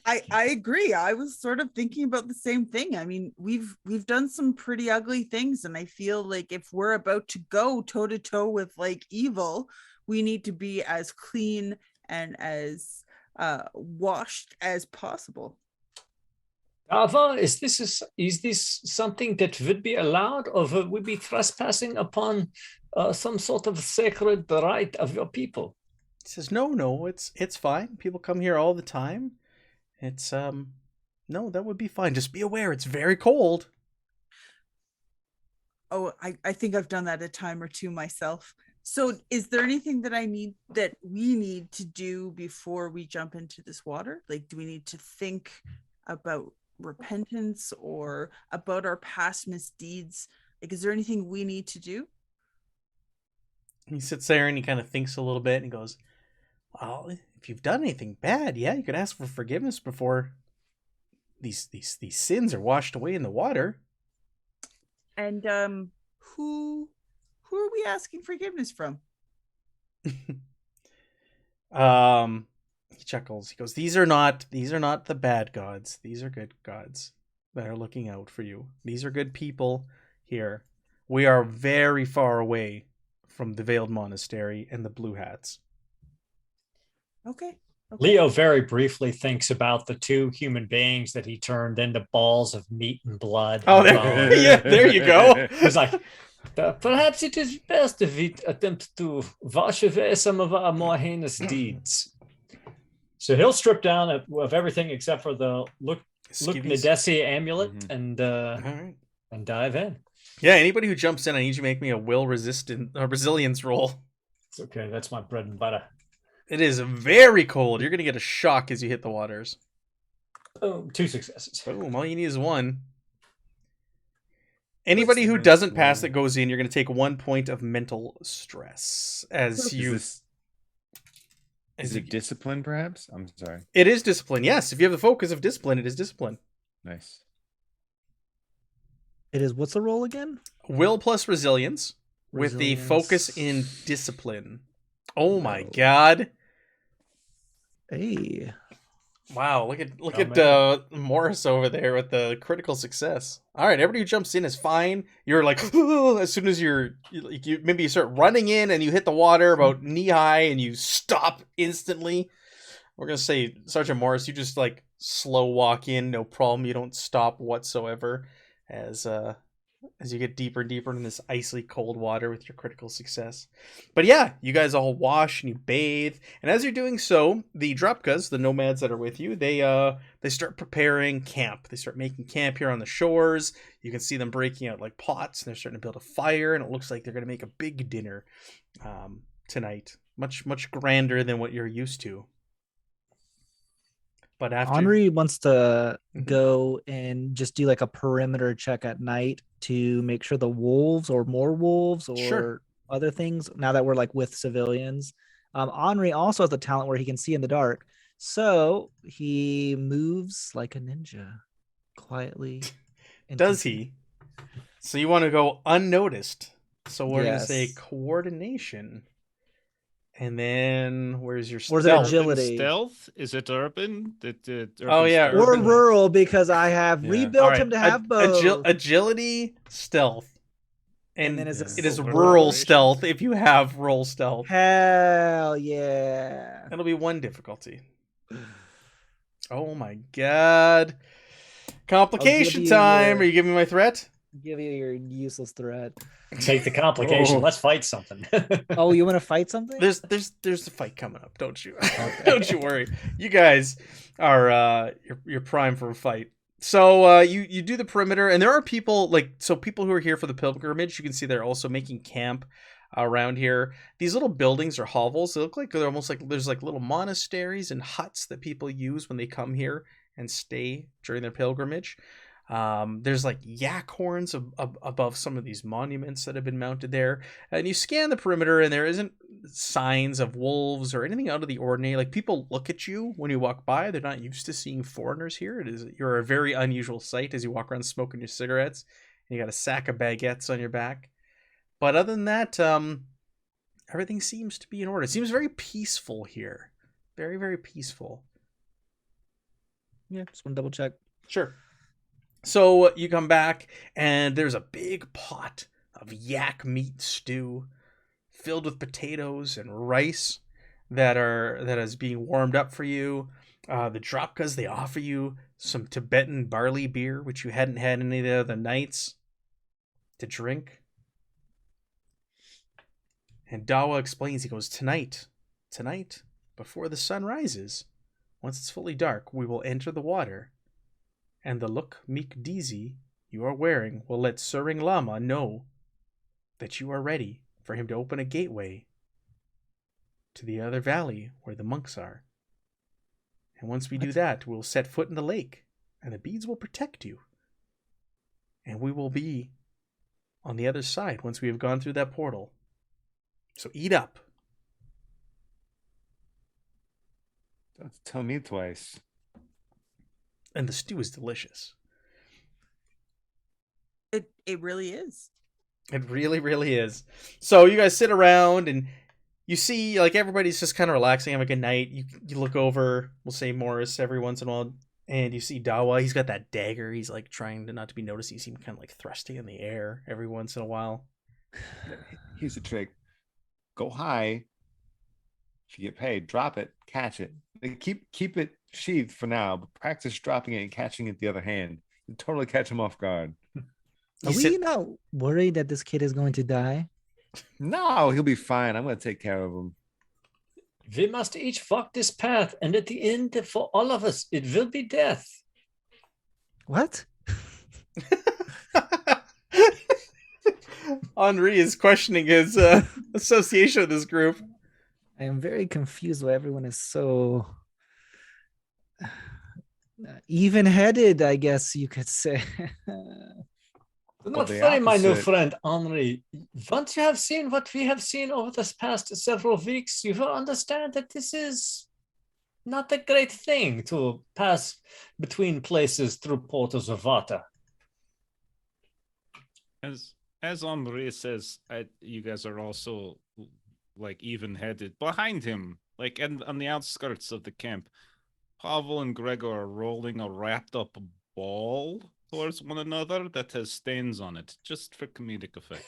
I agree. I was sort of thinking about the same thing. I mean, we've done some pretty ugly things, and I feel like if we're about to go toe to toe with like evil, we need to be as clean and as washed as possible. Ava, is this something that would be allowed, or would we be trespassing upon some sort of sacred right of your people? He says, no, it's fine. People come here all the time. It's no, that would be fine. Just be aware, it's very cold. Oh, I think I've done that a time or two myself. So is there anything that we need to do before we jump into this water? Like, do we need to think about repentance or about our past misdeeds? Like, is there anything we need to do? He sits there and he kind of thinks a little bit and he goes, well, if you've done anything bad, yeah, you could ask for forgiveness before these sins are washed away in the water. And who are we asking forgiveness from? He chuckles. He goes, these are not the bad gods. These are good gods that are looking out for you. These are good people here. We are very far away from the Veiled Monastery and the Blue Hats. Okay. Leo very briefly thinks about the two human beings that he turned into balls of meat and blood. Oh, and there, bone. yeah, there you go. He's like, perhaps it is best if we attempt to wash away some of our more heinous deeds. So he'll strip down of everything except for the Look Skivvies. Nadesi amulet All right. and dive in. Yeah, anybody who jumps in, I need you to make me a resilience roll. It's okay. That's my bread and butter. It is very cold. You're going to get a shock as you hit the waters. Boom, 2 successes. Boom, all you need is one. Anybody who doesn't pass that goes in, you're going to take 1 point of mental stress as you... Is it discipline, perhaps? I'm sorry. It is discipline, yes. If you have the focus of discipline, it is discipline. Nice. It is, what's the roll again? Will plus resilience with the Resilience. focus in discipline. Oh my god. Hey. Wow, look at Morris over there with the critical success. All right, everybody who jumps in is fine. You're like, as soon as you maybe you start running in and you hit the water about knee high and you stop instantly. We're gonna say, Sergeant Morris, you just like slow walk in, no problem. You don't stop whatsoever as you get deeper and deeper in this icy cold water with your critical success. But yeah, you guys all wash and you bathe, and as you're doing so, the Drupkas, the nomads that are with you, they start preparing camp. They start making camp here on the shores. You can see them breaking out like pots, and they're starting to build a fire, and it looks like they're going to make a big dinner tonight. Much grander than what you're used to. But after Henri wants to go and just do like a perimeter check at night to make sure the wolves or more wolves or Sure. other things, now that we're like with civilians. Henri also has the talent where he can see in the dark. So he moves like a ninja quietly. Does he? So you want to go unnoticed. So we're going to say Yes. coordination. And then where's your Or is it stealth? agility? Stealth? Is it urban? Oh, yeah, stealth? Or urban. rural, because I have Yeah. rebuilt All right, him to have both. agility, stealth. And then is it it is silver rural operations? stealth if you have roll stealth. Hell yeah. That'll be one difficulty. Oh my god. Complication you time. your- Are you giving me my threat? Give you your useless threat. Take the complication. Oh. Let's fight something. Oh, you want to fight something? There's a fight coming up. Don't you? Don't you worry. You guys are you're prime for a fight. So you do the perimeter, and there are people people who are here for the pilgrimage. You can see they're also making camp around here. These little buildings are hovels. They look like they're almost like there's like little monasteries and huts that people use when they come here and stay during their pilgrimage. There's like yak horns above some of these monuments that have been mounted there, and you scan the perimeter and there isn't signs of wolves or anything out of the ordinary. Like, people look at you when you walk by. They're not used to seeing foreigners here. You're a very unusual sight as you walk around smoking your cigarettes, and you got a sack of baguettes on your back. But other than that, everything seems to be in order. It seems very peaceful here. Very, very peaceful. Yeah, just want to double check. Sure. So you come back, and there's a big pot of yak meat stew filled with potatoes and rice that is being warmed up for you. The Dropkas, they offer you some Tibetan barley beer, which you hadn't had any of the other nights, to drink. And Dawa explains, he goes, tonight, before the sun rises, once it's fully dark, we will enter the water. And the look Meek Deezy you are wearing will let Suring Lama know that you are ready for him to open a gateway to the other valley where the monks are. And once we do that, we'll set foot in the lake, and the beads will protect you. And we will be on the other side once we have gone through that portal. So eat up. Don't tell me twice. And the stew is delicious. It really is. It really, really is. So you guys sit around and you see, like, everybody's just kind of relaxing, having a good night. You look over, we'll say Morris every once in a while, and you see Dawa. He's got that dagger. He's like trying to not to be noticed. You see him kind of like thrusting in the air every once in a while. Here's the trick. Go high. If you get paid, drop it, catch it. Keep it sheathed for now, but practice dropping it and catching it the other hand. You totally catch him off guard. Are we not worried that this kid is going to die? No, he'll be fine. I'm going to take care of him. We must each walk this path, and at the end, for all of us, it will be death. What? Henri is questioning his association with this group. I am very confused why everyone is so even-headed, I guess you could say. Do not worry, my new friend, Henri. Once you have seen what we have seen over the past several weeks, you will understand that this is not a great thing to pass between places through portals of water. As Henri says, you guys are also like even-headed. Behind him, like on the outskirts of the camp, Pavel and Gregor are rolling a wrapped-up ball towards one another that has stains on it, just for comedic effect.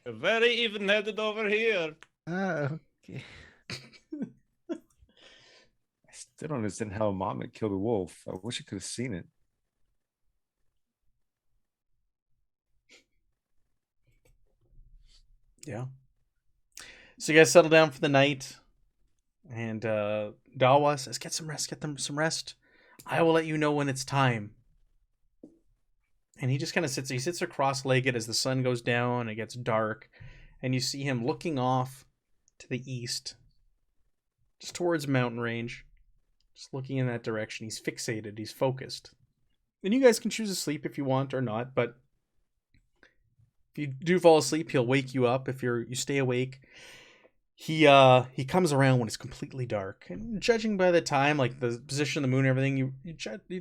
Very even-headed over here. Okay. I still don't understand how a marmot killed a wolf. I wish I could have seen it. Yeah. So you guys settle down for the night, and Dawa says, "Get some rest. Get them some rest. I will let you know when it's time." And he just kind of sits. He sits cross-legged as the sun goes down. It gets dark, and you see him looking off to the east, just towards mountain range, just looking in that direction. He's fixated. He's focused. And you guys can choose to sleep if you want or not, but if you do fall asleep, he'll wake you up. If you stay awake, he comes around when it's completely dark. And judging by the time, like the position of the moon and everything, you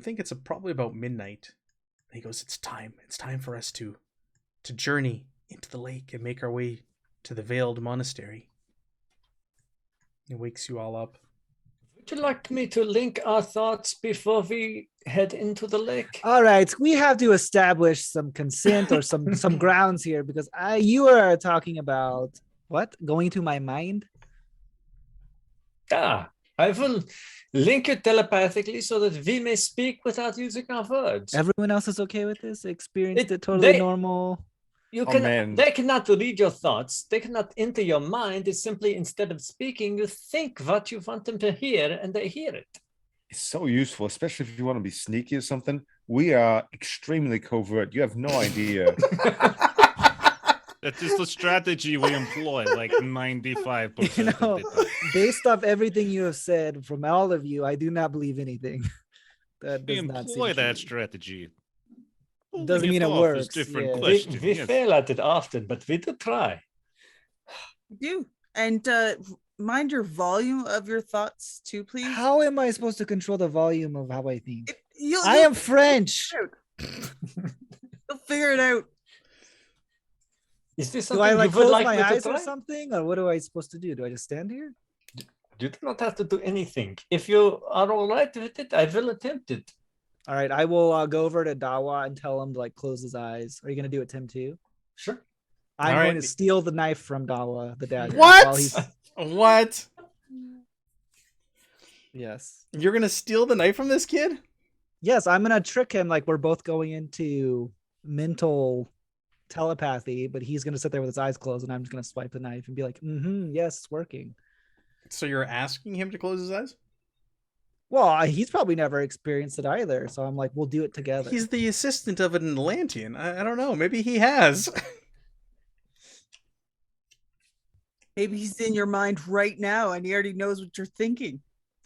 think it's probably about midnight. And he goes, "It's time. It's time for us to journey into the lake and make our way to the Veiled Monastery." He wakes you all up. Would you like me to link our thoughts before we head into the lake? All right, we have to establish some consent or some grounds here, because you are talking about what? Going to my mind? I will link you telepathically so that we may speak without using our words. Everyone else is okay with this? Experienced it totally normal? They cannot read your thoughts. They cannot enter your mind. It's simply, instead of speaking, you think what you want them to hear, and they hear it. It's so useful, especially if you want to be sneaky or something. We are extremely covert. You have no idea. That is the strategy we employ, like 95% of the time. Based off everything you have said from all of you, I do not believe anything. That We does not employ seem that true. strategy. Doesn't mean it Pulling off is works, different yeah. question, We yes. fail at it often, but we do try. You do. And mind your volume of your thoughts too, please. How am I supposed to control the volume of how I think? You'll I am French. You'll figure it out. Is this Do something I you would close like my me to eyes or try? something? Or what am I supposed to do? Do I just stand here? You do not have to do anything. If you are all right with it, I will attempt it. All right, I will go over to Dawa and tell him to close his eyes. Are you going to do it, Tim, too? Sure. I'm All going right. to steal the knife from Dawa, the dagger. What? while he's- What? Yes. You're gonna steal the knife from this kid? Yes, I'm going to trick him like we're both going into mental telepathy, but he's going to sit there with his eyes closed, and I'm just going to swipe the knife and be like, yes, it's working. So you're asking him to close his eyes? Well, he's probably never experienced it either. So I'm like, we'll do it together. He's the assistant of an Atlantean. I don't know. Maybe he has. Maybe he's in your mind right now and he already knows what you're thinking.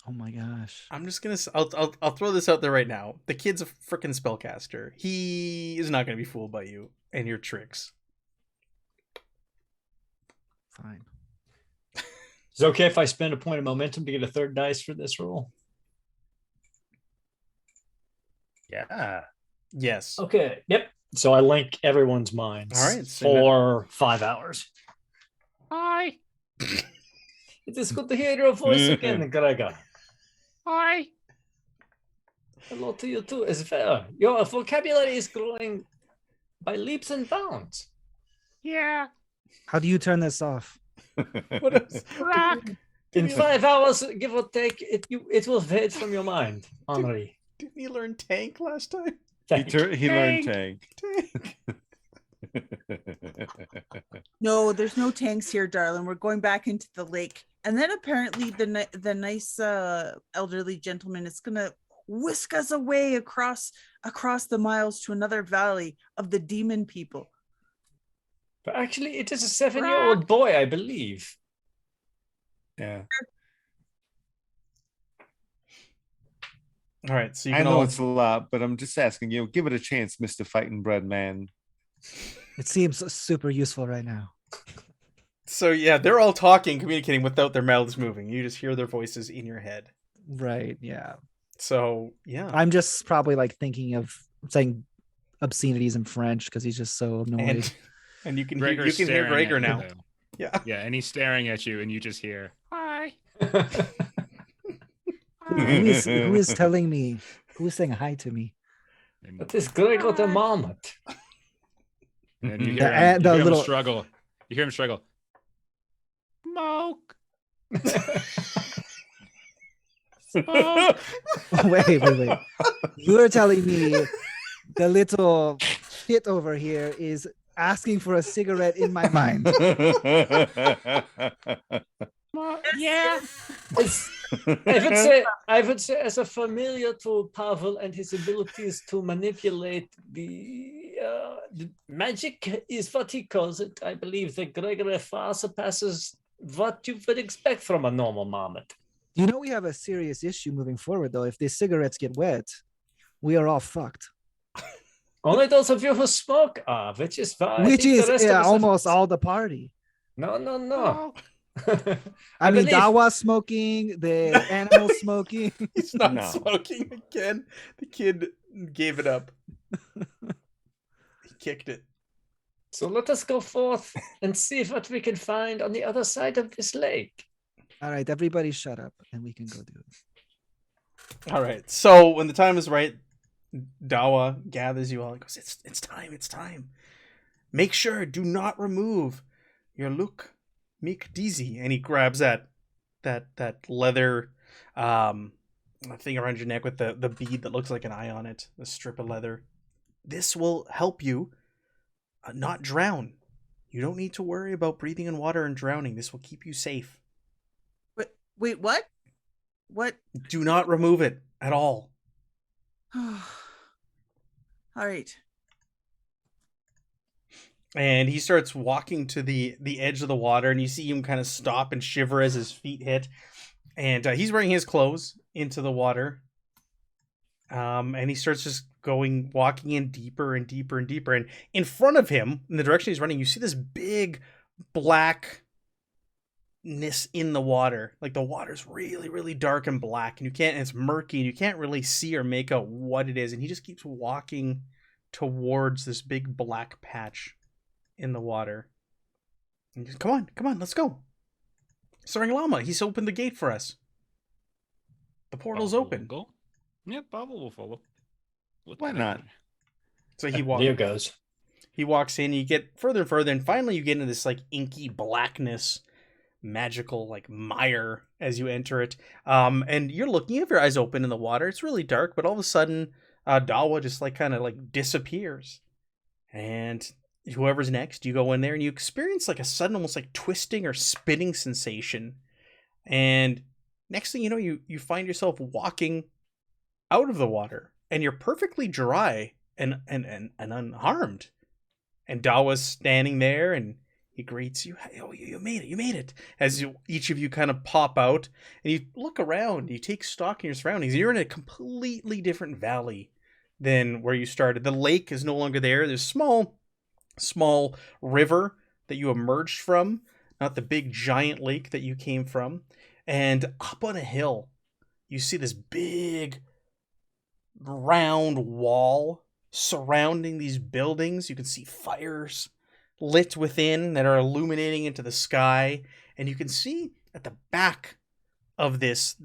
Oh my gosh. I'm just gonna. I'll throw this out there right now. The kid's a freaking spellcaster. He is not gonna be fooled by you and your tricks. Fine. Is it okay if I spend a point of momentum to get a third dice for this roll? Yeah. Yes. Okay. Yep. So I link everyone's minds. All right, so for 5 hours. Hi. It is good to hear your voice again, Gregor. Hi. Hello to you too, as well. Your vocabulary is growing by leaps and bounds. Yeah. How do you turn this off? What is Rock. In 5 hours, give or take, it will fade from your mind, Henri. Didn't he learn tank last time? He learned Tank. tank. Tank. No, there's no tanks here, darling. We're going back into the lake. And then apparently the nice elderly gentleman is gonna whisk us away across the miles to another valley of the demon people. But actually, it is a 7-year-old boy, I believe. Yeah. All right, so you I can know all it's a lot, but I'm just asking you, give it a chance, Mr. Fighting Bread Man. It seems super useful right now. So yeah, they're all talking, communicating without their mouths moving. You just hear their voices in your head. Right. Yeah. So yeah, I'm just probably like thinking of saying obscenities in French because he's just so annoyed. and you can Gregor's hear staring Gregor at you, now. though. Yeah. Yeah, and he's staring at you, and you just hear, hi. Who is telling me? Who is saying hi to me? And, That is Gregor the Marmot. and you The- hear him, the you hear him little- struggle. You hear him struggle. Smoke. Smoke. Wait. You're telling me the little shit over here is asking for a cigarette in my mind. Yeah. I would say, as a familiar to Pavel and his abilities to manipulate the magic is what he calls it. I believe that Gregory far surpasses what you would expect from a normal marmot. You know we have a serious issue moving forward, though. If these cigarettes get wet, we are all fucked. Only those of you who smoke are, which is fine. Which is almost all the party. No. I mean, believe- Dawa smoking, the animal smoking. He's not No. smoking again. The kid gave it up. He kicked it. So let us go forth and see what we can find on the other side of this lake. All right, everybody shut up and we can go do it. All right. So when the time is right, Dawa gathers you all and goes, It's time. Make sure, do not remove your look. Make dizzy." And he grabs that leather thing around your neck with the bead that looks like an eye on it, the strip of leather. This will help you not drown. You don't need to worry about breathing in water and drowning. This will keep you safe. Wait, what? What? Do not remove it at all. All right. And he starts walking to the edge of the water, and you see him kind of stop and shiver as his feet hit. And he's wearing his clothes into the water. And he starts just walking in deeper and deeper and deeper. And in front of him, in the direction he's running, you see this big blackness in the water. Like the water's really, really dark and black, and it's murky, and you can't really see or make out what it is. And he just keeps walking towards this big black patch in the water. And just, come on, let's go. Starring Llama, he's opened the gate for us. The portal's Pavel open. will go. Yeah, Pavel will follow. Why not? So he There goes. walks in, you get further and further, and finally you get into this like inky blackness, magical like mire as you enter it. And you're looking, you have your eyes open in the water. It's really dark, but all of a sudden Dawa just like kind of like disappears. And whoever's next, you go in there and you experience like a sudden almost like twisting or spinning sensation. And next thing you know, you find yourself walking out of the water, and you're perfectly dry and unharmed. And Dawa's standing there, and he greets you. "Hey, oh, you made it. As each of you kind of pop out, and you look around, you take stock in your surroundings, and you're in a completely different valley than where you started. The lake is no longer there. There's small river that you emerged from, not the big giant lake that you came from. And up on a hill, you see this big round wall surrounding these buildings. You can see fires lit within that are illuminating into the sky, and you can see at the back of this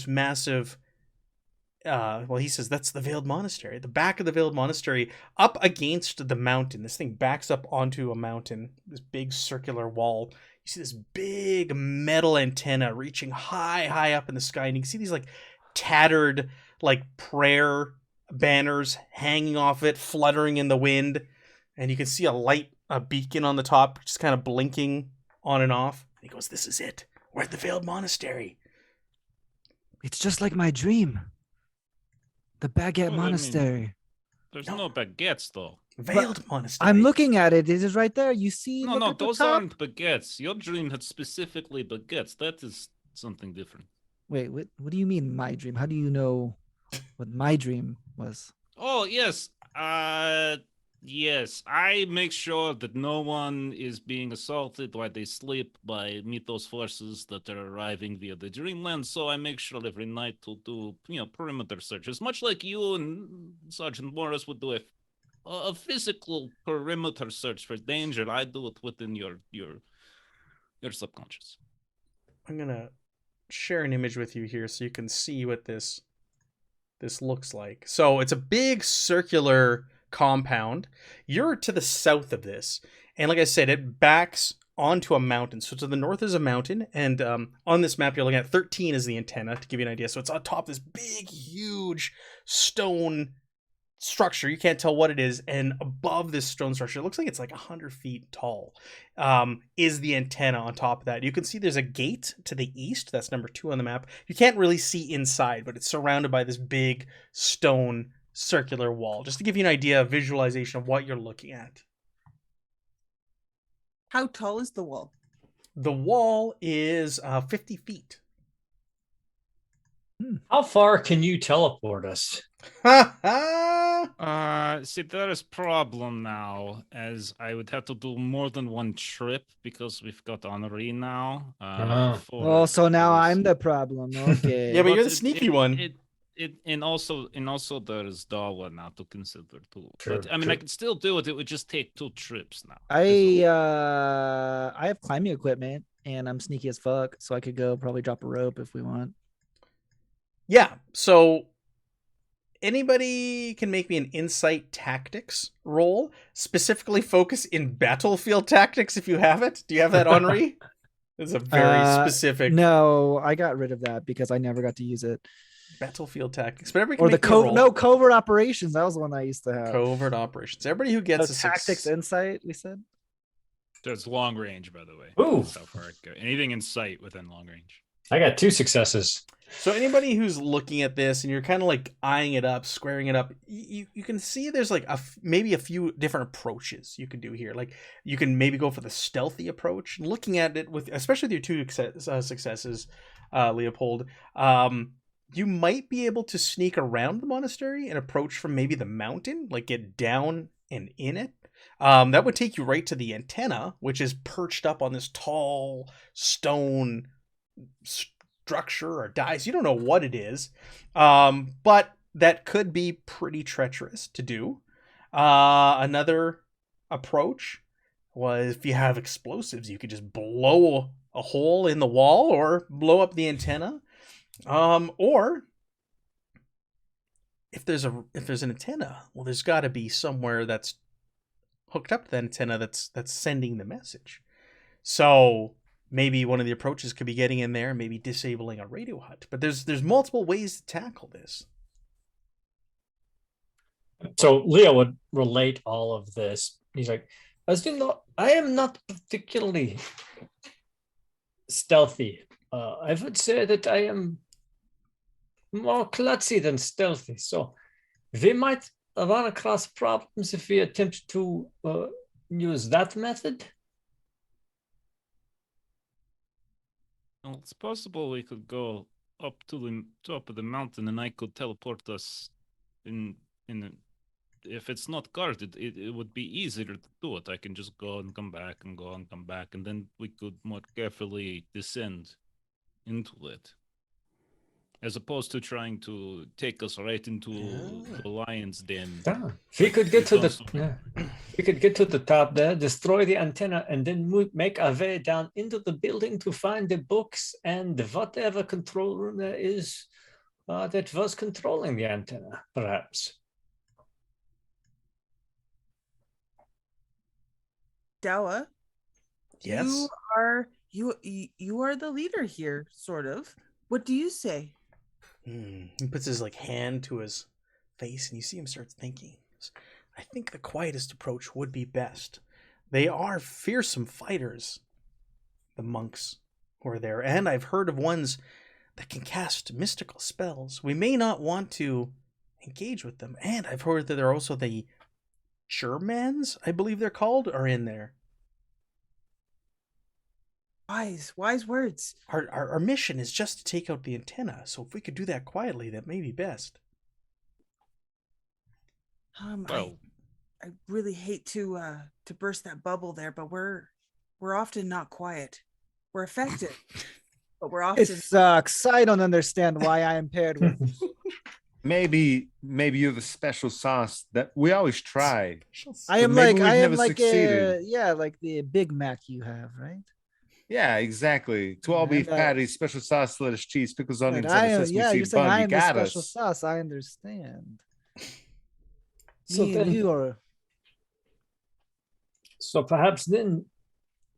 massive well, he says that's the Veiled Monastery. The back of the Veiled Monastery, up against the mountain. This thing backs up onto a mountain, this big circular wall. You see this big metal antenna reaching high up in the sky, and you can see these like tattered like prayer banners hanging off it, fluttering in the wind, and you can see a beacon on the top, just kind of blinking on and off. And he goes, "This is it. We're at the Veiled Monastery." It's just like my dream. The Baguette Well, I mean, Monastery. There's no baguettes, though. Veiled Monastery. I'm looking at it. It is right there. You see? No, Look no, at the those top. aren't baguettes. Your dream had specifically baguettes. That is something different. Wait, what do you mean my dream? How do you know what my dream was? Oh, yes. Yes. I make sure that no one is being assaulted while they sleep by Mythos forces that are arriving via the dreamland. So I make sure every night to do, perimeter searches, much like you and Sergeant Morris would do a physical perimeter search for danger. I do it within your subconscious. I'm gonna share an image with you here so you can see what this looks like. So it's a big circular compound. You're to the south of this, and like I said, it backs onto a mountain. So to the north is a mountain, and on this map you're looking at 13 is the antenna, to give you an idea. So it's on top of this big, huge stone structure. You can't tell what it is, and above this stone structure, it looks like it's like 100 feet tall, is the antenna. On top of that, you can see there's a gate to the east. That's number 2 on the map. You can't really see inside, but it's surrounded by this big stone circular wall, just to give you an idea, a visualization of what you're looking at. How tall is the wall? The wall is 50 feet. How far can you teleport us? See, there is problem now, as I would have to do more than one trip because we've got Henri now. Oh, so now I'm the problem. Okay. Yeah, but you're the sneaky one. And also there's Dawa now to consider too. True, But I mean, true. I could still do it. It would just take 2 trips now. I have climbing equipment and I'm sneaky as fuck, so I could go probably drop a rope if we want. Yeah, so anybody can make me an insight tactics roll, specifically focus in battlefield tactics if you have it. Do you have that, Henri? It's a very specific No, I got rid of that because I never got to use it. battlefield tactics. But everybody can Or the make me a roll. covert operations. That was the one I used to have. Covert operations. Everybody who gets So tactics insight, we said. That's long range, by the way. Ooh. That's how far it goes. Anything in sight within long range. I got 2 successes. So anybody who's looking at this and you're kind of like eyeing it up, squaring it up, you can see there's like maybe a few different approaches you can do here. Like you can maybe go for the stealthy approach, looking at it with, especially with your 2 successes, Leopold. You might be able to sneak around the monastery and approach from maybe the mountain, like get down and in it. That would take you right to the antenna, which is perched up on this tall stone structure or dice. You don't know what it is, but that could be pretty treacherous to do. Another approach was, if you have explosives, you could just blow a hole in the wall or blow up the antenna. Or if there's an antenna, well, there's got to be somewhere that's hooked up to that antenna that's sending the message. So maybe one of the approaches could be getting in there and maybe disabling a radio hut. But there's multiple ways to tackle this. So Leo would relate all of this. He's like, as you know, I am not particularly stealthy. I would say that I am more klutzy than stealthy. So we might run across problems if we attempt to use that method. Well, it's possible we could go up to the top of the mountain, and I could teleport us in if it's not guarded, it would be easier to do it. I can just go and come back and go and come back, and then we could more carefully descend into it. As opposed to trying to take us right into the lion's den. We could get to we've done the we could get to the top there, destroy the antenna, and then make our way down into the building to find the books and whatever control room there is that was controlling the antenna, perhaps. Dawa, Yes. you are the leader here, sort of. What do you say? He puts his hand to his face, and you see him start thinking. I think the quietest approach would be best. They are fearsome fighters, the monks who are there, and I've heard of ones that can cast mystical spells. We may not want to engage with them, and I've heard that there are also the Germans, I believe they're called, are in there. Wise words. Our mission is just to take out the antenna, so if we could do that quietly, that may be best. Well, I really hate to burst that bubble there, but we're often not quiet. We're effective, but we're often. It sucks. I don't understand why I am paired with. Maybe you're the special sauce that we always try. I am maybe like we've I am never like succeeded. like the Big Mac you have, right? Yeah, exactly. 12 beef And, patties, special sauce, lettuce, cheese, pickles, onions, But I and a am, sesame yeah, you're seed saying bun. I You am the got special us. sauce. I understand. So Me and then- you are. So perhaps then,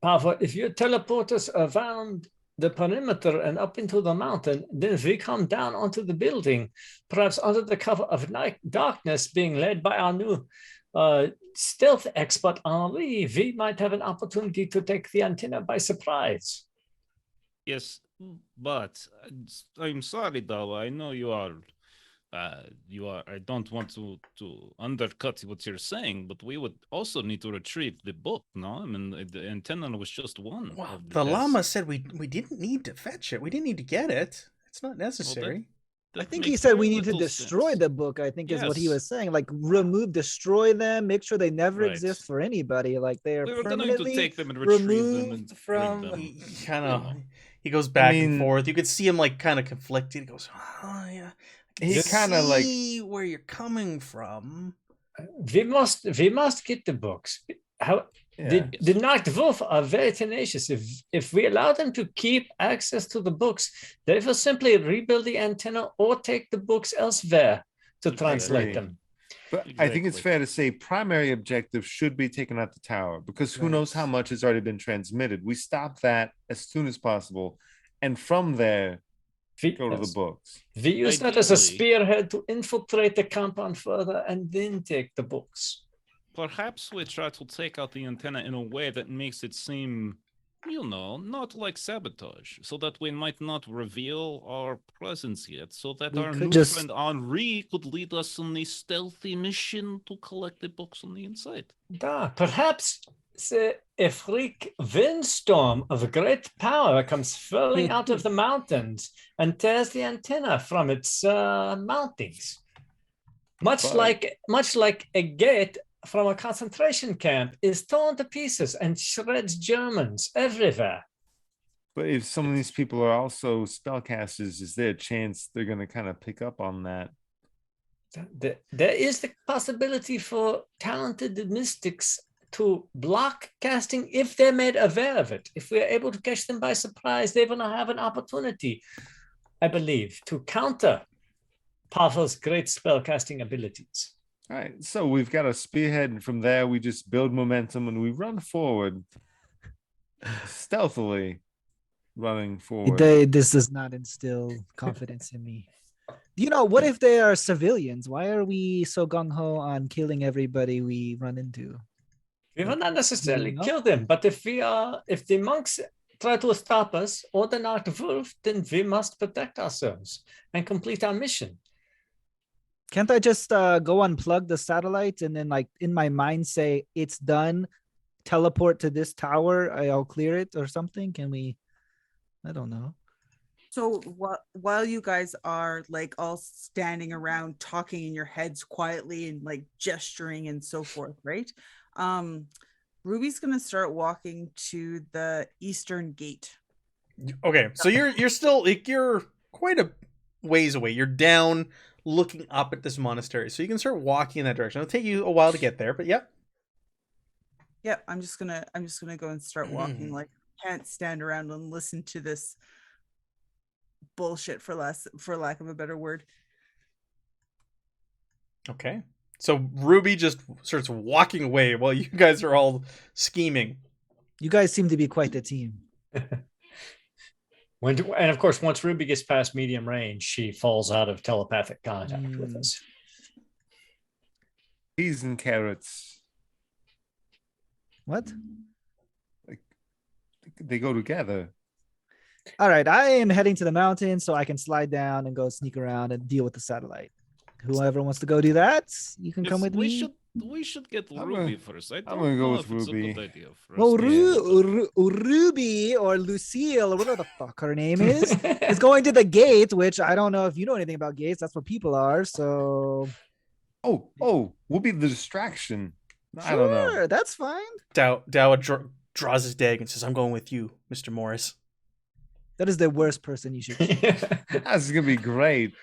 Pava, if you teleport us around the perimeter and up into the mountain, then we come down onto the building, perhaps under the cover of night darkness, being led by our new stealth expert Henri, we might have an opportunity to take the antenna by surprise. yes, but I'm sorry, though. I know you are. I don't want to undercut what you're saying, but we would also need to retrieve the book. No, I mean the antenna was just one. Well, of the tests. llama said we didn't need to fetch it. We didn't need to get it. It's not necessary. I That think he makes said very we need to little destroy sense. the book. I think is what he Yes. was saying. Like destroy them, make sure they never Right. exist for anybody. Like they are We were going to permanently take them and retrieve them removed and from. bring them. He kind you of know. he goes back and mean- forth. You could see him kind of conflicted. He goes, "Oh yeah." I He can kinda, see where you're coming from. We must get the books. How Yeah. the Night Wolf are very tenacious. If we allow them to keep access to the books, they will simply rebuild the antenna or take the books elsewhere to translate agree. them. But I think it's Exactly. fair to say primary objective should be taken out the tower because who knows how Right. much has already been transmitted. We stop that as soon as possible. And from there, go to the books. We use that as a Ideally- spearhead to infiltrate the compound further and then take the books. Perhaps we try to take out the antenna in a way that makes it seem, not like sabotage, so that we might not reveal our presence yet, so that We our could new just- friend Henri could lead us on a stealthy mission to collect the books on the inside. Perhaps a freak windstorm of great power comes falling out of the mountains and tears the antenna from its mountings. Much But- like a gate from a concentration camp is torn to pieces and shreds Germans everywhere. But if some of these people are also spellcasters, is there a chance they're going to kind of pick up on that? There is the possibility for talented mystics to block casting if they're made aware of it. If we're able to catch them by surprise, they will have an opportunity, I believe, to counter Pavel's great spellcasting abilities. All right. So we've got a spearhead, and from there, we just build momentum and we run forward stealthily, running forward. This does not instill confidence in me. What if they are civilians? Why are we so gung ho on killing everybody we run into? We will not necessarily No. kill them, but if the monks try to stop us or the Night Wolf, then we must protect ourselves and complete our mission. Can't I just go unplug the satellites and then in my mind say it's done, teleport to this tower, I'll clear it or something? Can we? I don't know. So while you guys are like all standing around talking in your heads quietly and like gesturing and so forth, right? Ruby's gonna start walking to the eastern gate. Okay, so you're still like you're quite a ways away. You're down looking up at this monastery. So you can start walking in that direction. It'll take you a while to get there, but yep. Yeah, I'm just gonna go and start walking. Like, can't stand around and listen to this bullshit for lack of a better word. Okay. So Ruby just starts walking away while you guys are all scheming. You guys seem to be quite the team. And of course, once Ruby gets past medium range, she falls out of telepathic contact with us. Peas and carrots. What? They go together. All right, I am heading to the mountain so I can slide down and go sneak around and deal with the satellite. Whoever wants to go do that, you can come with me. We should get Ruby first. I'm gonna go with it's Ruby. a good idea for us. Well, Ruby or Lucille or whatever the fuck her name is going to the gate, which I don't know if you know anything about gates. That's where people are. So, we'll be the distraction. I don't know. Sure, that's fine. Dowa draws his dag and says, "I'm going with you, Mr. Morris." That is the worst person you should. That's gonna be great.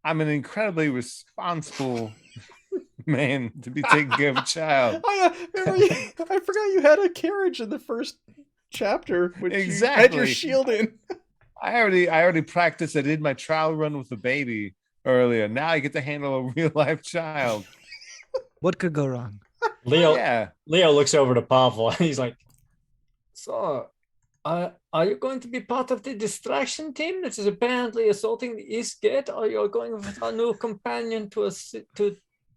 I'm an incredibly responsible man to be taking care of a child. I forgot you had a carriage in the first chapter, which you had your shield in. I already practiced. I did my trial run with the baby earlier. Now I get to handle a real life child. What could go wrong? Leo looks over to Pavel and he's like, "So, are you going to be part of the distraction team that is apparently assaulting the East Gate, or you're going with our new companion to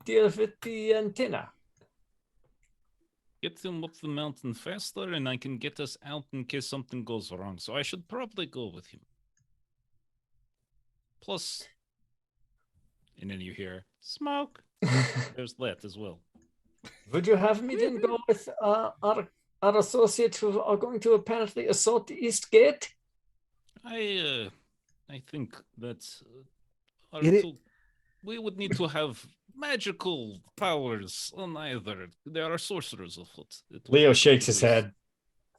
deal with the antenna?" Get him up the mountain faster, and I can get us out in case something goes wrong. So I should probably go with him. Plus, and then you hear smoke. There's that as well. Would you have me then go with our associates who are going to apparently assault the East Gate? I think that we would need to have magical powers on either. There are sorcerers afoot. Leo shakes his head,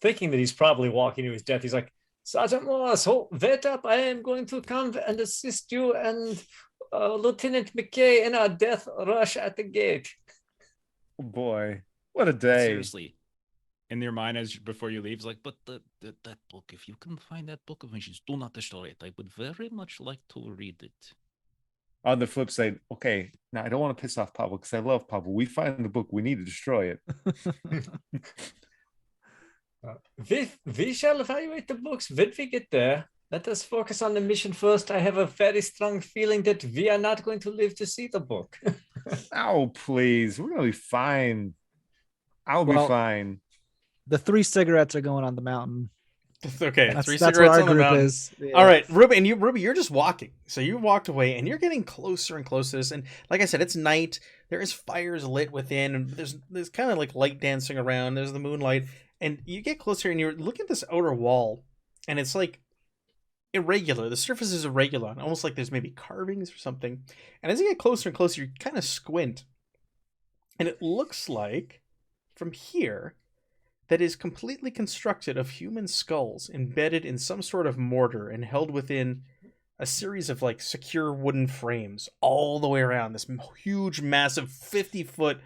thinking that he's probably walking to his death. He's like, "Sergeant Morris, wait up. I am going to come and assist you and Lieutenant McKay in our death rush at the gate." Oh boy, what a day. Seriously. In your mind, as before you leave, like, but that book, if you can find that book of visions, do not destroy it. I would very much like to read it. On the flip side, okay, now I don't want to piss off Pablo because I love Pablo. We find the book, we need to destroy it. We shall evaluate the books when we get there. Let us focus on the mission first. I have a very strong feeling that we are not going to live to see the book. Oh, please. We're going to be fine. I'll be fine. The 3 cigarettes are going on the mountain. Okay, that's 3 that's cigarettes where our on the group mountain. is. Yeah. All right, Ruby, you're just walking. So you walked away, and you're getting closer and closer to this. And like I said, it's night. There is fires lit within, and there's kind of like light dancing around. There's the moonlight, and you get closer, and you're looking at this outer wall, and it's like irregular. The surface is irregular, almost like there's maybe carvings or something. And as you get closer and closer, you kind of squint, and it looks like from here that is completely constructed of human skulls embedded in some sort of mortar and held within a series of like secure wooden frames all the way around this huge, massive 50-foot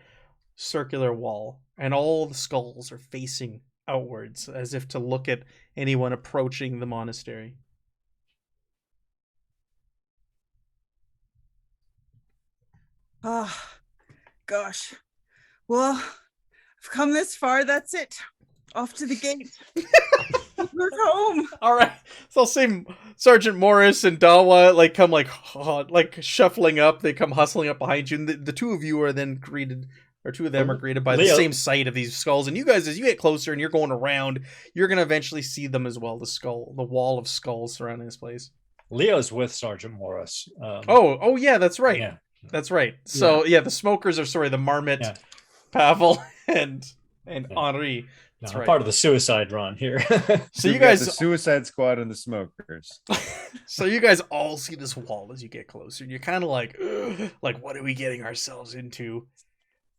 circular wall. And all the skulls are facing outwards as if to look at anyone approaching the monastery. Oh, gosh. Well, I've come this far. That's it. Off to the gate. We're home. All right. So I'll say Sergeant Morris and Dawa like come like shuffling up. They come hustling up behind you. And the two of you are then greeted, or two of them are greeted by the same sight of these skulls. And you guys, as you get closer and you're going around, you're going to eventually see them as well. The wall of skulls surrounding this place. Leo's with Sergeant Morris. Oh yeah, that's right. Yeah. That's right. So yeah, the smokers are the Marmot, Pavel, and Henri. That's I'm right. part of the suicide run here. So you We've got guys, the Suicide Squad and the Smokers. so you guys all see this wall as you get closer, and you're kind of like, "Ugh," like, what are we getting ourselves into?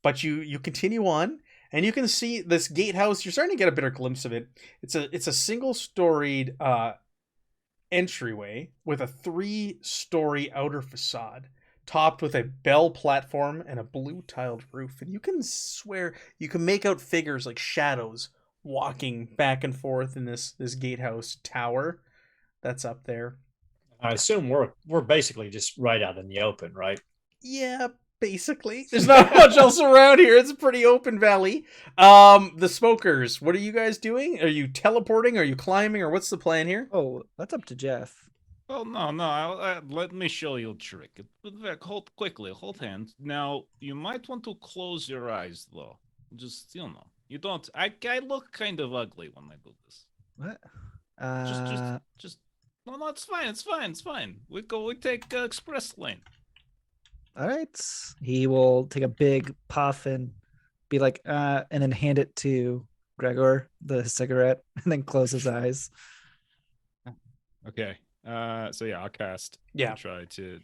But you continue on, and you can see this gatehouse. You're starting to get a better glimpse of it. It's a single storied entryway with a 3-story outer facade, topped with a bell platform and a blue tiled roof. And you can swear you can make out figures like shadows walking back and forth in this gatehouse tower that's up there. I assume we're basically just right out in the open, right? Yeah, basically. There's not much else around here. It's a pretty open valley. The smokers, what are you guys doing? Are you teleporting? Are you climbing? Or what's the plan here? Oh, that's up to Jeff. Well, no. Let me show you a trick. Hold quickly, hold hands. Now, you might want to close your eyes, though. Just, you don't. I look kind of ugly when I do this. What? Just. No, it's fine. We take express lane. All right. He will take a big puff and be like, and then hand it to Gregor, the cigarette, and then close his eyes. Okay. So yeah, I'll cast. Yeah. Try to.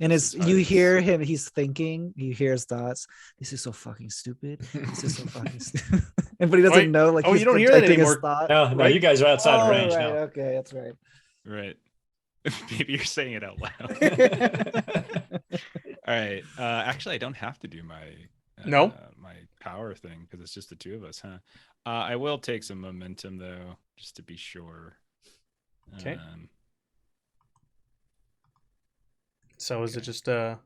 And you hear him, he's thinking, you hear his thoughts. This is so fucking stupid. This is so fucking stupid. But he doesn't know, like, he's you don't hear that protecting his anymore. thought. No, Right. you guys are outside of range right, now. okay, that's right. Right. Maybe you're saying it out loud. All right. Actually, I don't have to do my No? my power thing because it's just the two of us, huh? I will take some momentum though, just to be sure. Okay. So is it just Yeah,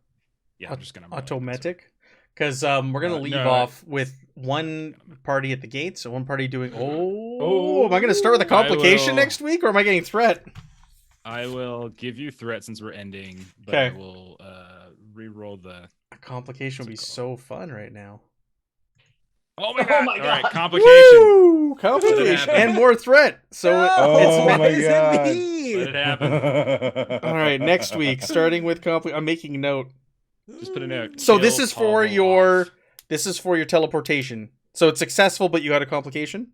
I'm just gonna automatic? Because we're gonna leave off with one party at the gate, so one party doing. Oh, am I gonna start with a complication next week, or am I getting threat? I will give you threat since we're ending, but Okay. I will re-roll the. A complication would be so fun right now. Oh my god! my All right, God. complication. Woo! Complication and more threat. So Oh it's my Is it God. me? Let it happen. all right. Next week, starting with I'm making note. Just put a note. So this Kill is for Pavel your off. this is for your teleportation. So it's successful, but you got a complication.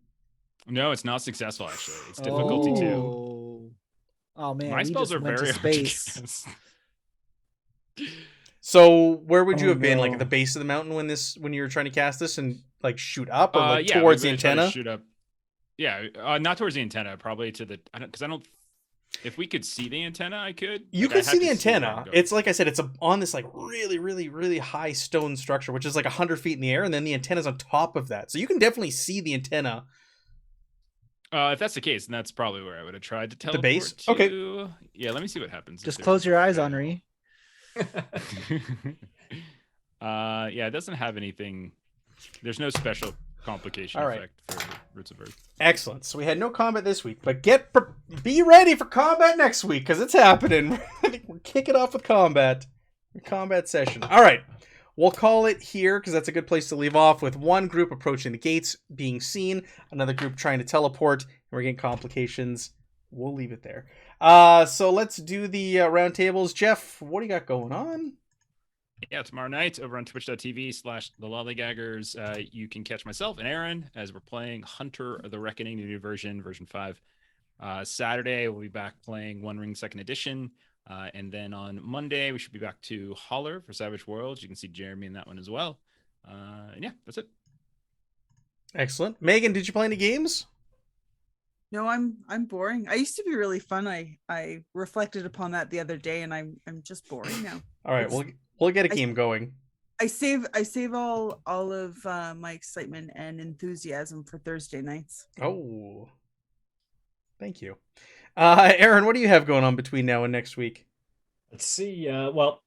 No, it's not successful. Actually, it's difficulty 2. Oh man, My we spells just are went very to hard to space. cast. So where would you Oh, have been? Like no. at the base of the mountain when you were trying to cast this and like shoot up or like Yeah, towards we the really try to antenna? shoot up. Yeah, not towards the antenna. Probably to the. Because I don't. If we could see the antenna, I could. You Like, I could have see the to where I'm antenna. going. It's like I said, it's on this like really, really, really high stone structure, which is like 100 feet in the air, and then the antenna's on top of that. So you can definitely see the antenna. If that's the case, then that's probably where I would have tried to teleport base? to. Okay. Yeah, let me see what happens. if Just there's close a your eyes, trail. Henri. Yeah, it doesn't have anything. There's no special complication All right. effect for Roots of Earth. Excellent. So we had no combat this week, but be ready for combat next week because it's happening. I think we're kicking off with combat. A combat session. All right. We'll call it here because that's a good place to leave off with one group approaching the gates being seen, another group trying to teleport, and we're getting complications. We'll leave it there. So let's do the round tables. Jeff, what do you got going on? Yeah, tomorrow night over on twitch.tv/the lollygaggers, you can catch myself and Aaron as we're playing Hunter of the Reckoning, the new version 5. Saturday, we'll be back playing One Ring 2nd Edition. And then on Monday, we should be back to Holler for Savage Worlds. You can see Jeremy in that one as well. And yeah, that's it. Excellent. Megan, did you play any games? No, I'm boring. I used to be really fun. I reflected upon that the other day, and I'm just boring now. All right, we'll get a game going. I save all of my excitement and enthusiasm for Thursday nights. Oh, thank you. Aaron, what do you have going on between now and next week? Let's see. Well,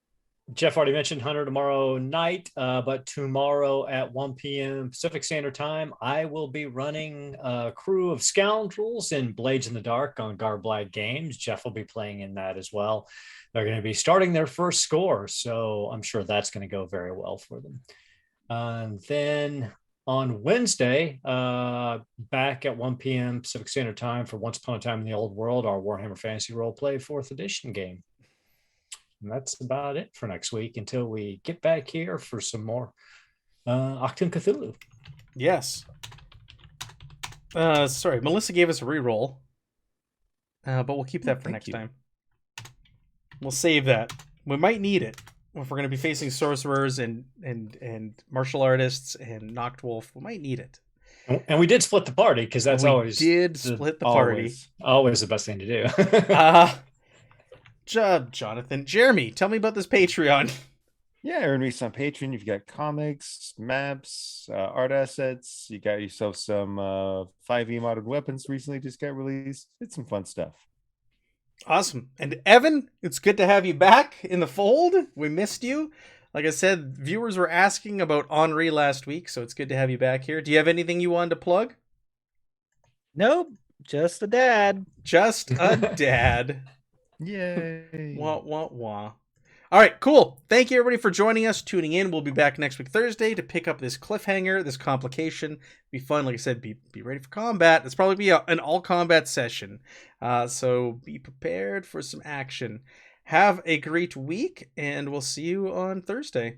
Jeff already mentioned Hunter tomorrow night, but tomorrow at 1 p.m. Pacific Standard Time, I will be running a crew of scoundrels in Blades in the Dark on Garblight Games. Jeff will be playing in that as well. They're going to be starting their first score, so I'm sure that's going to go very well for them. Then on Wednesday, back at 1 p.m. Pacific Standard Time for Once Upon a Time in the Old World, our Warhammer Fantasy Roleplay 4th Edition game. And that's about it for next week until we get back here for some more Achtung Cthulhu. Yes. Sorry, Melissa gave us a reroll. But we'll keep that for Thank next you. time. We'll save that. We might need it if we're going to be facing sorcerers and martial artists and Noctwolf. We might need it. And we did split the party because that's we always did split the party. always the best thing to do. Jonathan, Jeremy, tell me about this Patreon. Yeah, earn me some Patreon. You've got comics, maps, art assets. You got yourself some 5e modded weapons recently just got released. It's some fun stuff. Awesome. And Evan, it's good to have you back in the fold. We missed you. Like I said, viewers were asking about Henri last week, so it's good to have you back here. Do you have anything you wanted to plug? Nope, just a dad. Just a dad. Yay. Wah, wah, wah. All right, cool. Thank you, everybody, for joining us, tuning in. We'll be back next week, Thursday, to pick up this cliffhanger, this complication. Be fun. Like I said, be ready for combat. It's probably be an all-combat session. So be prepared for some action. Have a great week, and we'll see you on Thursday.